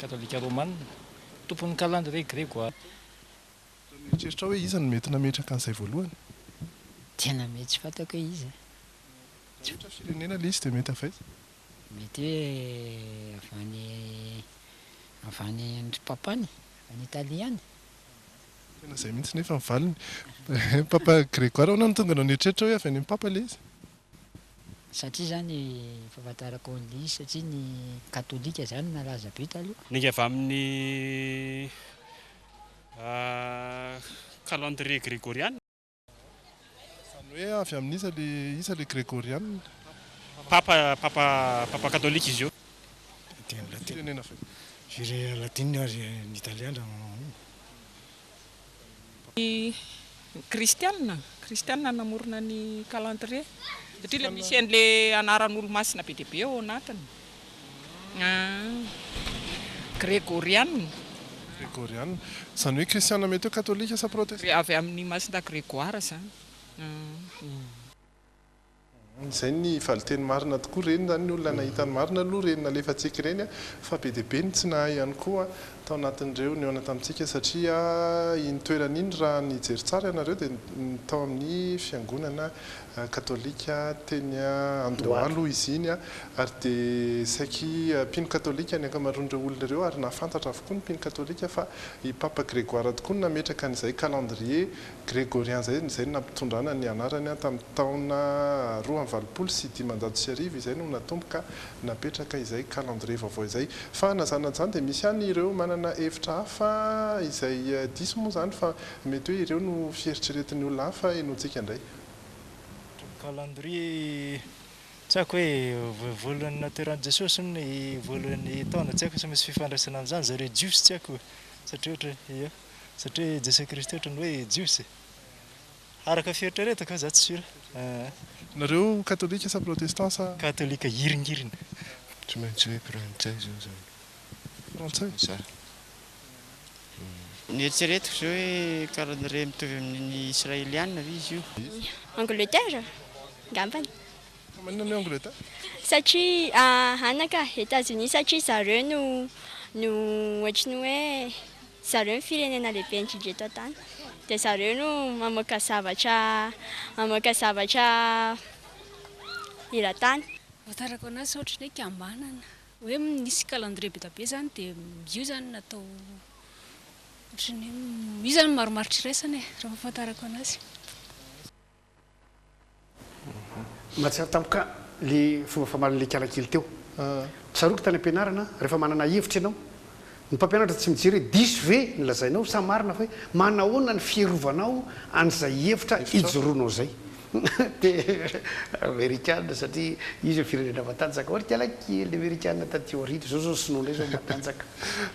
katolika romana tompon'ny calendrier Grégoire eritreritro hoe iza no mety nametraka an'izay voalohany tena mety tsy fantako hoe iza ohatra firenena le izy dia mety avaiza mety hoe avany andry papany any italiany tena zay mihitsy nefa mivaliny Papa Grégoire ao na no tonga nao nietreritra hoe avy any amin'ny papa le izy satria zany fahafantarako an'le izy satria ny katolika zany nalaza be taloha nika avy amin'ny calendrier grégoriane zany hoe avy amin'iza le grégoriane papa katolika izy io firenena fa firenena latine ary ny italiana kristianina namorona ny calendrier satria le misy an'le anaran'olo masina be dia be ao anatiny grégoriane zany hoe kristiana mety hoe katolika sa protestant avy amin'ny masina Grégoire zany izay ny valiteny marina tokoa reny zany ny olona nahitany marina aloha reny nalefantsika reny fa be dia be ny tsy nahay ihany koa tao anatin'ireo ny ona tamintsika satria iny toerana iny raha ny jery tsara ianareo dia tao amin'ny fiangonana katolika teny Andohalo izy iny ary dia saiky mpino katolika ny ankamaroan'ireo olona ireo ary nahafantatra avokoa ny mpino katolika fa i Papa Grégoire tokoa no nametraka an'izay calendrier grégorien zay nampitondrana ny anarany tamin'ny taona 2025 izay no natomboka napetraka izay calendrier vaovao izay fa nazanan'izany dia misy ihany ireo manana hevitra hafa izay diso moa zany fa mety hoe ireo no fieritreretin'ny olona hafa enoantsika indray calendrier tsy haiko hoe voalohany nateran'i Jesosy ny voalohany taona tsy haiko sa misy fifandraisana amin'izany zareo jiosy tsy haiko satria ohatra ia satria Jesoa Kristy ohatra ny hoe jiosy araka fieritreretako za tsy sura nareo katolika sa protestant sa katolika hiringirina tsy maintsy hoe frantsay zao zany frantsay ny eritreretiko zao hoe calendrier mitovy amin'ny israéliana izy io Angleterre ngambany manina ny Angleterre satria anaka États-Unis satria zareo no ohatrany hoe zareo ny firenena lehibe indrindra eto an-tany dia zareo no mamoaka zavatra eran-tany Fahatarako anazy ohatrany hoe kambanana hoe misy calendrier be be zany dia io zany natao ohatrany io zany maromarotry raisana raha fahatarako anazy mahatsiaro tampoka le fomba famalin'le kalakely teo tsaroako tany am-pianarana rehefa manana hevitra ianao ny mpampianatra tsy mijery hoe diso ve nylazainao sa marina fa hoe manahoana ny fierovanao an'izay hevitra ijoroanao zay dia amerikana satria izy eo firenena matanjaka ohatry kalakely amerikana taty aoriana zao zao sinoana zao matanjaka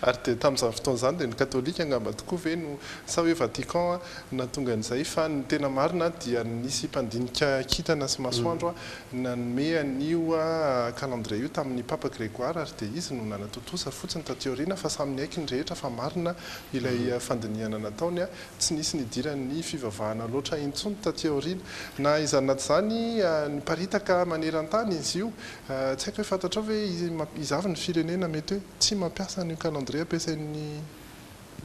ary dia tamin'izany fotoana izany dia ny katolika angamba tokoa ve no sa hoe Vatican nahatonga an'izay fa ny tena marina dia nisy mpandinika kintana sy masoandro nanome an'io calendrier io tamin'ny papa Grégoire ary dia izy no nanatotosa fotsiny taty aoriana fa samy aiky ny rehetra fa marina ilay fandiniana nataony tsy nisy nidirany fivavahana loatra intsony taty aoriana na izany anaty izany niparitaka maneran-tany izy io tsy haiko hoe fantatra hoe izavy ny firenena mety hoe tsy mampiasa ny calendrier ampiasain'ny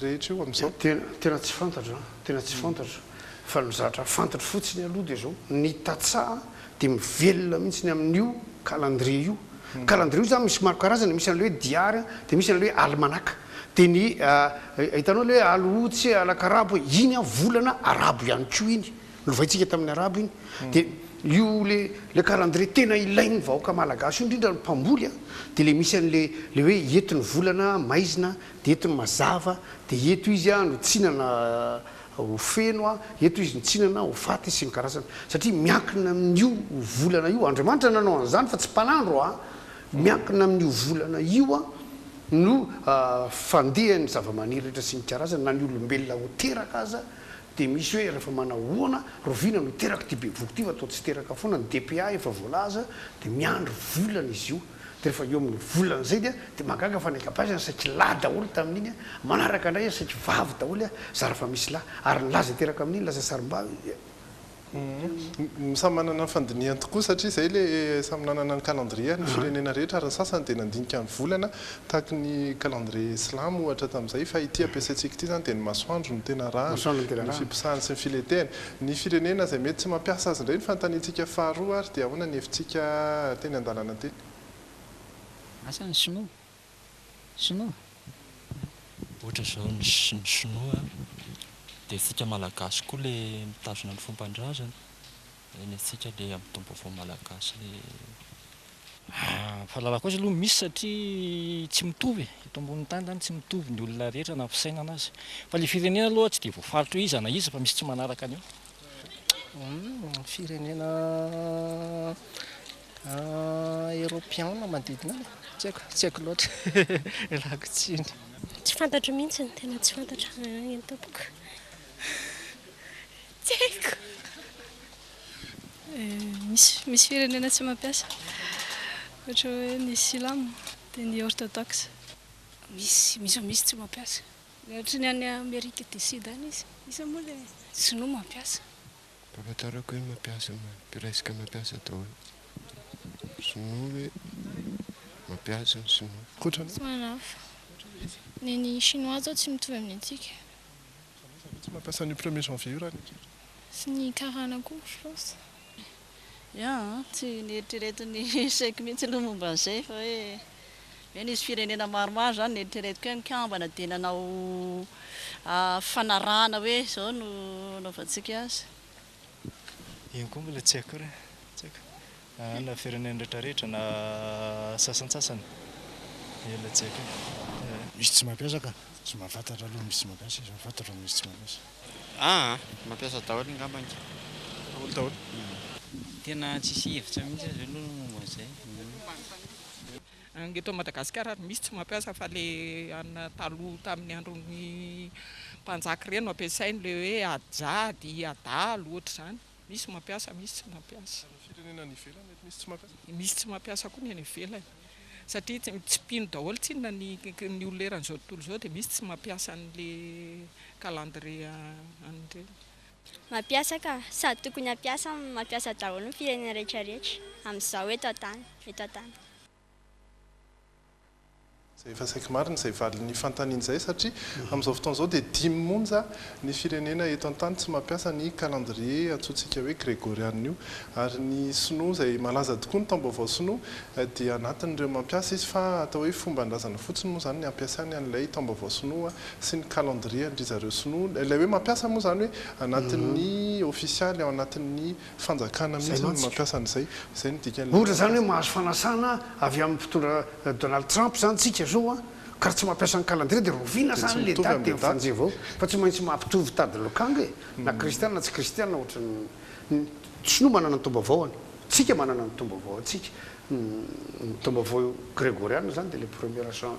rehetra io amin'izao tena tsy fantatra fa nozatra fantatra fotsiny aloha dia zao ny tatsaha dia mivelona mihitsy ny amin'io calendrier io calendrier io zany misy maro karazana misy an'le hoe diary dia misy an'le hoe almanaka dia ny hitanao le hoe alotsy alakarabo iny volana arabo ihany koa iny lovaintsika tamin'ny arabo iny dia io le calendrier tena ilainy vahoaka malagasy io indrindra ny mpamboly dia le misy an'le hoe eto ny volana maizina dia eto ny mazava dia eto izy no tsinana ho feno eto izy nitsinana ho faty sy ny karazana satria miankina amin'io volana io Andriamanitra nanao an'izany fa tsy mpanandro miankina amin'io volana io no fandehany zavamaniry rehetra sy ny karazana na ny olombelona ho teraka aza dia misy hoe rehefa manahoana rovina no teraka ty be voky ty fa atao tsy teraka foana ny DPA efa voalaza dia miandro volana izy io dia rehefa eo amin'ny volana zay dia mahagaga fa naikapazana saky lahy daholo tamin'iny manaraka indray saky vavy daholo zara fa misy lahy ary nilaza teraka amin'iny laza sarim-bavy samy manana ny fandiniany tokoa satria izay le samy nanana ny calendrier ny firenena rehetra ary ny sasany dia nandinika ny volana tahaka ny calendrier islam ohatra tamin'izay fa ity ampiasaintsika ity zany dia ny masoandro ny tena rano ny fipisahany sy ny filetehany ny firenena izay mety tsy mampiasa azy indray ny fantanitsika faharoa ary dia ahoana ny hevintsika teny an-dalana teny asa ny sinoa ohatra zao ny sinoa dia sika malagasy koa le mitazona ny fomban-drazana eny asika le amin'ny tombo vao malagasy le fahalalako azy aloha misy satria tsy mitovy eto ambonin'ny tany zany tsy mitovy ny olona rehetra na fisainana azy fa le firenena aloha tsy dia voafaritra iza na iza fa misy tsy manaraka an'io firenena européen manodidina any tsy haiko loatra lahako tsiny tsy fantatra mihitsy ny tena tsy fantatra ny tompoko tsy haiko misy firenena tsy mampiasa ohatra hoe ny silamo dia ny orthodoxe misy tsy mampiasa ohatra ny any Amerika du Sud any izy moa le sinoa mampiasa pahafantarako hoe mampiasa presque mampiasa daholo sinoa hoe mampiasa ny sinoa kotrany tsy manafa ny chinois zao tsy mitovy amin'ny antsika tsy mampiasa ny 1er janvier raha sy ny karana koa je pense tsy nieritreretiny saiko mihitsy aloha momba an'izay fa hoe nisy firenena maromaro zany nieritreretiko hoe mikambana dia nanao fanarahana hoe zao no naovantsika azy iny koa mbola tsy haiko raha tsy haiko na firenena rehetrarehetra na sasantsasany ela tsy haiko misy tsy mampiasa ka tsy mahafantatra aloha misy tsy mampiasa izy mahafantatra misy tsy mampiasa mampiasa daholo ngambany daholo tena tsisy hevitra mihitsy azy aloha momba an'izay. Eto Madagasikara misy tsy mampiasa fa le ana taloha tamin'ny andron'ny mpanjaka ireny no ampiasainy le hoe ajady, adalo ohatr'izany. Misy mampiasa, misy tsy mampiasa. Firenena any ivelany mety misy tsy mampiasa. Misy tsy mampiasa koa ny any ivelany. Satria tsy pino daholo tsinona ny ololeran'izao tontolo izao dia misy tsy mampiasa an'le calendrier an'ireny. Mampiasa ka, sady tokony mampiasa daholo ny firenena rehetrarehetra amin'izao eto an-tany. Efa saika marina izay valin'ny fantaniana izay satria amin'izao fotoana izao dia 10 monja ny firenena eto an-tany tsy mampiasa ny calendrier antsointsika hoe grégoriana io ary ny sinoa izay malaza tokoa ny taom-baovao sinoa dia anatin'ireo mampiasa izy fa atao hoe fomban-drazana fotsiny moa izany ny ampiasany an'ilay taom-baovao sinoa sy ny calendrier ndry zareo sinoa ilay hoe mampiasa moa izany hoe anatin'ny ofisialy ao anatin'ny fanjakana mihitsy no mampiasa an'izay izay ny dikan'ilay ohatra zany hoe mahazo fanasana avy amin'ny mpitondra Donald Trump zany tsika zao ka tsy mampiasa ny calendrier dia roviana zany le daty dia mifanjeva ao fa tsy maintsy mampitovy tady lokanga na kristiana tsy kristiana ohatra ny sinoa manana ny tombaavaoany tsika manana ny tombavao tsika tombavao grégoriana zany dia le premier agent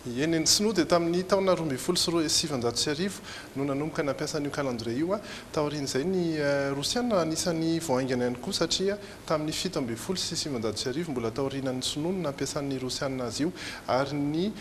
eny ny sinoa dia tamin'ny taona 2017 no nanomboka nampiasa n'io calendrier io taorian'izay ny rosiana anisan'ny voaingana ihany koa satria tamin'ny 17 mbola taorianan'ny sinoa no nampiasan'ny rosiana azy io ary ny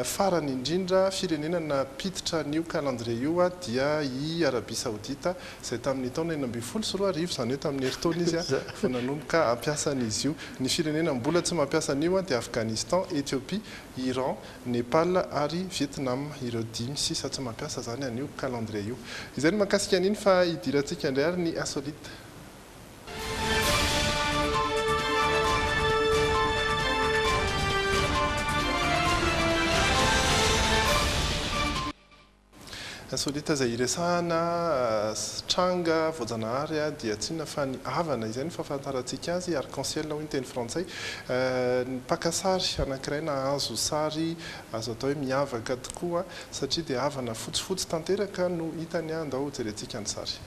farany indrindra firenena napiditra n'io calendrier io dia i Arabia Saoudita izay tamin'ny taona 2014 zany hoe tamin'ny heritaona izy vao nanomboka ampiasan'izy io ny firenena mbola tsy mampiasa an'io dia Afghanistan, Éthiopie, Iran, Népal ary Vietnam ireo 5 sisa tsy mampiasa zany an'io calendrier io. Izay ny mahakasika an'iny fa idirantsika indray ary ny insolite. Insolite izay iresahana tranga voajanahary dia tsinona fa ny havana izay ny fahafantarantsika azy arc-en-ciel hoy ny teny frantsay ny pakasary anankiray na hazo sary azo atao hoe miavaka tokoa satria dia havana fotsifotsy tanteraka no hitany andao jerentsika ny sary.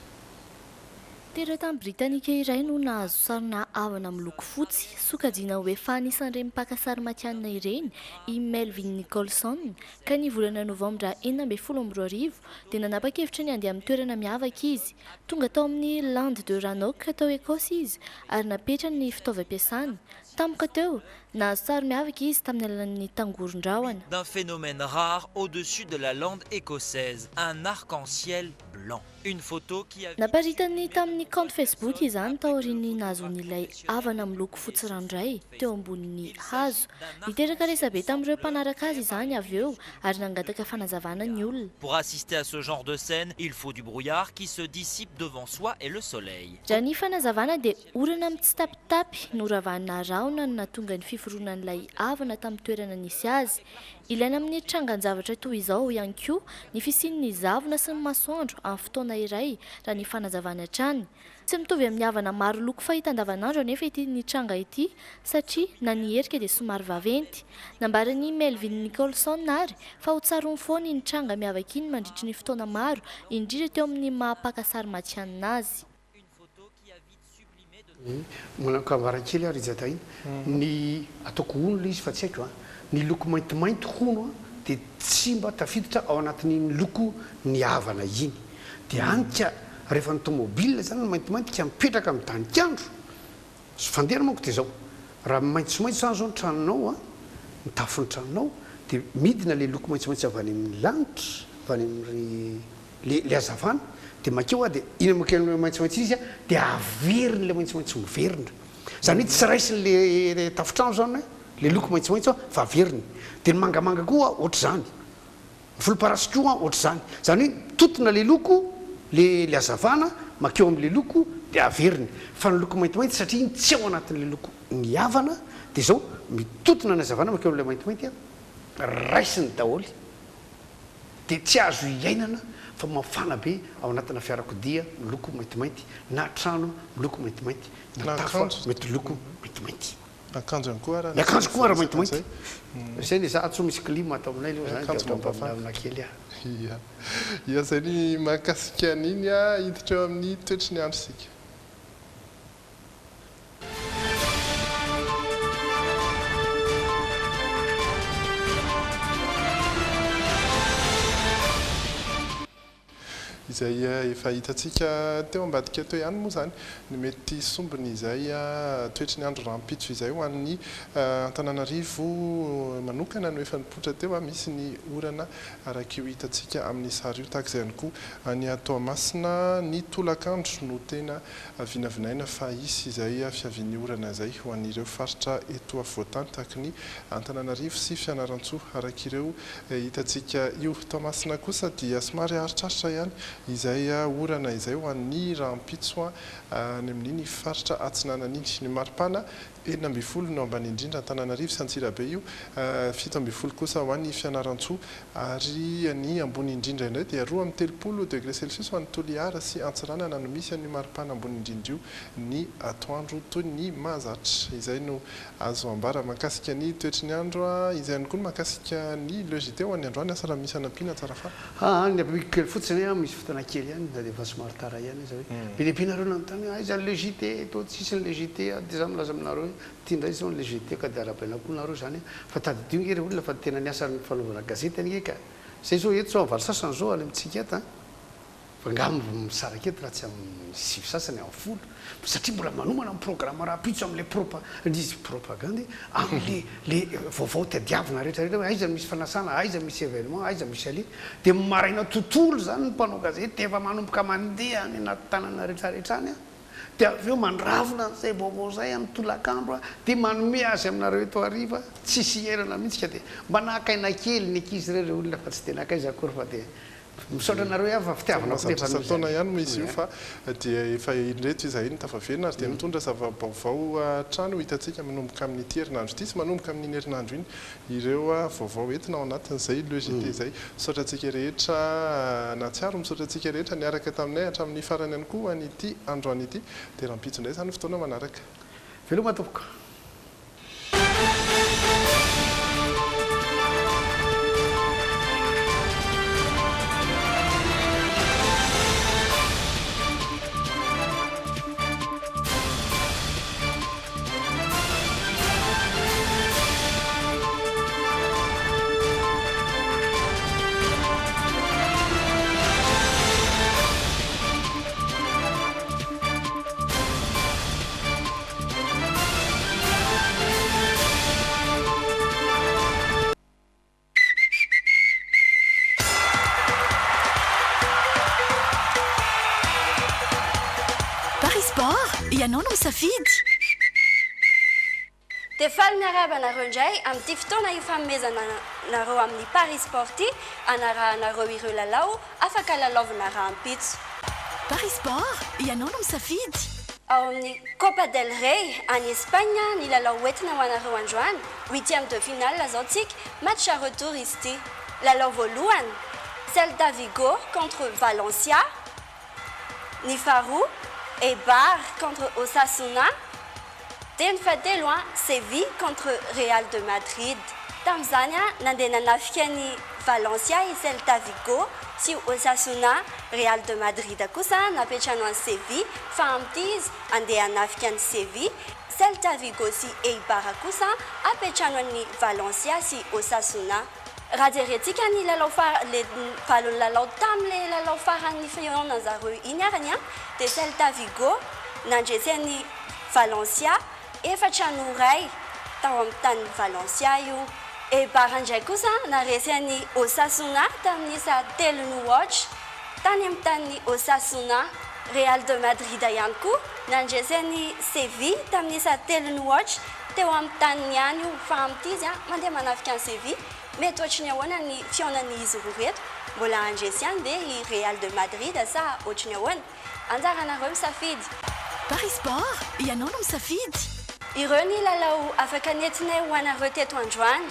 Teratany Britanika iray no nahazo sarina havana miloko fotsy sokajiana hoe fa anisan'ireny mpakasary matianina ireny i Melvin Nicholson ka ny volana Novambra 2012 dia nanapa-kevitra ny andeha amin'ny toerana miavaka izy tonga tao amin'ny Land de Rannoch tao Ekosy izy ary napetrany ny fitaovam-piasany tampoka teo nahazo sary miavaka izy tamin'ny alalan'ny tangoron-drahona. D'un phénomène rare au-dessus de la lande écossaise, un arc-en-ciel blanc. Une photo qui a naparitany tamin'ny compte Facebook izany taorian'ny nahazoan'ilay havana miloko fotsy randray teo ambonin'ny hazo niteraka resabe tamin'ireo mpanaraka azy izany avy eo ary nangataka fanazavana ny olona. Pour assister à ce genre de scène, il faut du brouillard qui se dissipe devant soi et le soleil. Raha ny fanazavana dia orana mitsitapitapy noravanina rahona no natonga ny fiforonan'ilay havana tamin'ny toerana nisy azy. Ilaina amin'ny trangan-javatra toy izao ihany koa ny fisian'ny zavona sy ny masoandro amin'ny fotoana iray raha ny fanazavana hatrany. Tsy mitovy amin'ny havana maro loko fahita andavanandro anefa ity ny tranga ity satria na ny herika dia somary vaventy. Nambaran'ny Melvin Nicholson ary fa ho tsaroany foana ny tranga miavaka iny mandritra ny fotoana maro indrindra teo amin'ny maha-pakasary matianina azy. Manakavarakely ary izata iny ny ataoko hono izy fa tsy haiko ny loko maintimainty hono dia tsy mba tafiditra ao anatin'ny loko ny havana iny dia antika rehefa ny tomobile zany maintimainty ka mipetraka amin'ny tanikandro fandehana manko dia zao raha maitsomaitso zany zao ny tranonao ny tafon'ny tranonao dia midina le loko maitsomaitso avy any amin'ny lanitra avy any amin'ny le hazavana dia makeo dia ina makeo maitsomaitso izy dia averiny le maitsomaitso miverina zany hoe tsy raisiny le tafotrano zany le loko maitsomaitso fa averiny dia ny mangamanga koa ohatra zany volomparasikoa ohatra zany zany hoe totona le loko le hazavana makeo amin'le loko dia averiny fa ny loko maintimainty satria iny tsy ao anatin'le loko ny havana dia zao mitotona ny hazavana makeo amin'le maintimainty raisiny daholy dia tsy azo iainana fa mafana be ao anatina fiarakodia miloko maintimainty na trano miloko maintimainty na tafa mety loko maintimainty. Akanjo koa raha. Akanjo koa raha maintimainty. Zay za atso misy klima atao aminay aloha zany mafana kely. Ia zay ny mahakasika an'iny hiditra eo amin'ny toetry ny andro sika. izay efa hitantsika teo ambadika teo ihany moa zany ny mety sombiny izay toetry ny andro rahampitso izay ho an'ny Antananarivo manokana no efa nipoitra teo misy ny orana araka io hitantsika amin'ny sary io tahaka izay ihany koa ny Toamasina ny tolakandro no tena vinavinaina fa isy izay fiavian'ny orana izay ho an'ireo faritra eto afovoantany tahaka ny Antananarivo sy Fianarantsoa araka ireo hitantsika io. Toamasina kosa dia somary aritraritra ihany izay orana izay ho an'ny rahampitso any amin'iny faritra Atsinanana iny. Ny maripana 12 no ambany indrindra Antananarivo sy Antsirabe io, 17 kosa ho an'ny Fianarantsoa ary ny ambony indrindra indray dia 2.30 degré Celsius ho an'ny Toliara sy Antsiranana no misy ny maripana ambony indrindra io ny atoandro toy ny mahazatra. Izay no azo ambara mahakasika ny toetry ny andro izay ihany koa mahakasika ny logité ho an'ny androany asa raha misy anampiana tsara fa ny abikely fotsiny misy fotoana kely ihany na dia efa somary tara ihany izy hoe be lehibenareo nanontany aiza ny logité to tsisy ny logité dia zany milaza aminareo tia indray zao ny logité ka dia arabaina koa nareo zany fa tadidio ngery olona fa tena niasa ny fanaovana gazety any eka zay zao eto zao avary sasany zao any amintsika eto fa ngam misaraka eto raha tsy amin'ny sivy sasany amin'ny folo satria mbola manomana amin'ny programme rahampitso amin'le propagande amin'le vaovao tadiavina rehetrarehetra aiza misy fanasana aiza misy événement aiza misy ali dia maraina tontolo zany ny mpanao gazety efa manomboka mandeha any anaty tanana rehetrarehetra any dia avy eo mandravona zay vaovao zay amin'ny tolakandro dia manome azy aminareo eto hariva tsisy erana mihitsy ka dia mba nahakaina kely ny ankizy reo olona fa tsy dia nakaiza akory fa dia misaotra nareo avy fitiavana taona ihany misy io fa dia efa indreto izahay ny tafaverina ary dia mitondra zava-baovao trano hitantsika manomboka amin'ity herinandro ity sy manomboka amin'iny herinandro iny ireo vaovao entina ao anatin'izay logité zay misaotra antsika rehetra na tsiaro misaotra antsika rehetra niaraka taminay hatramin'ny farany ihany koa anyity androany ity dia rahampitso indray zany fotoana manaraka veloma tompoka. Ianao no misafidy dia faly niarabanareo indray amin'ity fotoana ifanomezanareo amin'ny Paris Sport anarahanareo ireo lalao afaka lalaovina rahampitso. Paris Sport ianao no misafidy ao amin'ny Copa del Rey any Espagne ny lalao hoentina ho anareo androany 8e de finale zao tsika match à retour izy ity. Lalao voalohany Celta Vigo contre Valencia, ny faharoa Eibar contre Osasuna, dia ny fahatelo Séville contre Real de Madrid. Tamin'izany nandeha nanafika ny Valencia i Celta Vigo sy Osasuna. Real de Madrid kosa napetrano any Séville fa amin'ity izy andeha hanafika ny Séville. Celta Vigo sy Eibar kosa apetrano any Valencia sy Osasuna. Raha jerentsika ny valon'ny lalao tamin'ilay lalao faran'ny fihaonana zareo iny arany dia Celta Vigo nandreseny Valencia 4-0 tao amin'ny tany Valencia io. Eibar indray kosa nareseny Osasuna tamin'isa 3-0 tany amin'ny tany Osasuna. Real de Madrid ihany koa nandreseny Séville tamin'isa 3-0 teo amin'ny tany ihany io fa amin'ity izy mandeha manafika ny Séville. Mety ohatrany ahoana ny fihaonan'izy roa reto mbola andresy ihany dia i Real de Madrid sa ohatrany ahoana anjaranareo misafidy. Paris Sport ianao no misafidy ireo ny lalao afaka nentinay ho anareo teto androany.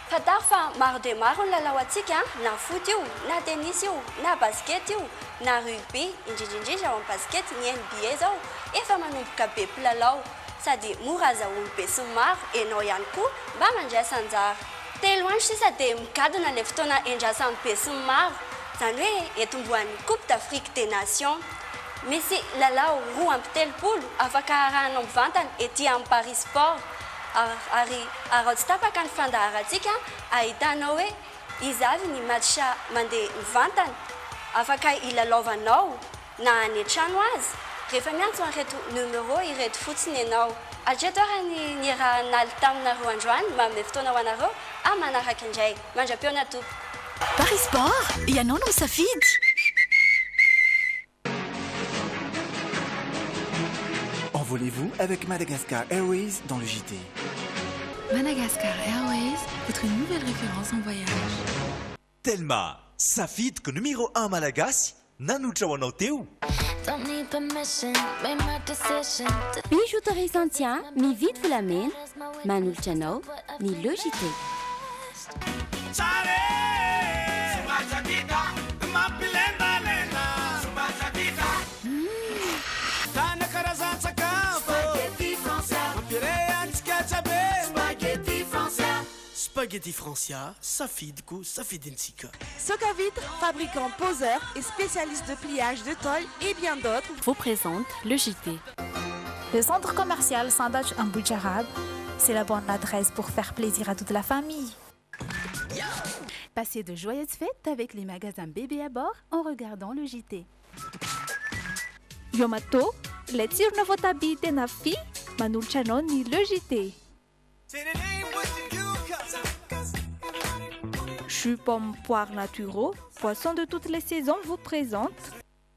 Fataro fa maro dia maro ny lalao antsika na foot io na tennis io na basket io na rugby indrindrindrindra ao amin'ny basket ny NBA zao efa manomboka be mpilalao sady mora azahoany be sy maro ianao ihany koa mba mandraisa anjara. Telo andro sisa dia mikadona ilay fotoana endrasan'ny be sy maro zany hoe etombohan'ny Coupe d'Afrique des Nations. Misy lalao 2-telopolo afaka arahanao mivantana ety amin'ny Paris Sport ary raha tsy tapaka ny fandaharantsika ahitanao hoe izy avy ny match mandeha mivantana afaka ilalaovanao na any trano azy rehefa miantso an'ireto numéro ireto fotsiny ianao atreto arany ny raha naly taminareo androany manome fotoana ho anareo manaraka indray mandra-peona tompo Paris Sport, ianao no misafidy. Envolez-vous avec Madagascar Airways dans le JT. Madagascar Airways, votre nouvelle référence en voyage. Telma, safidiko numéro 1 malagasy nanotra ho anao teo. Bijouterie Santian, mividy volamena, manolotra anao ny Le JT. Spaghetti Francia, safidiko, safidintsika. Socavitre, fabricant poseur et spécialiste de pliage de tôle et bien d'autres, vous présente le JT. Le centre commercial Sandach en Boucharab, c'est la bonne adresse pour faire plaisir à toute la famille. Passez de joyeuses fêtes avec les magasins bébés à bord en regardant le JT. Yomato, les tirs ne vont habiter na fi, manulchanon ni le JT. Jus pomme poire naturaux, poisson de toutes les saisons vous présente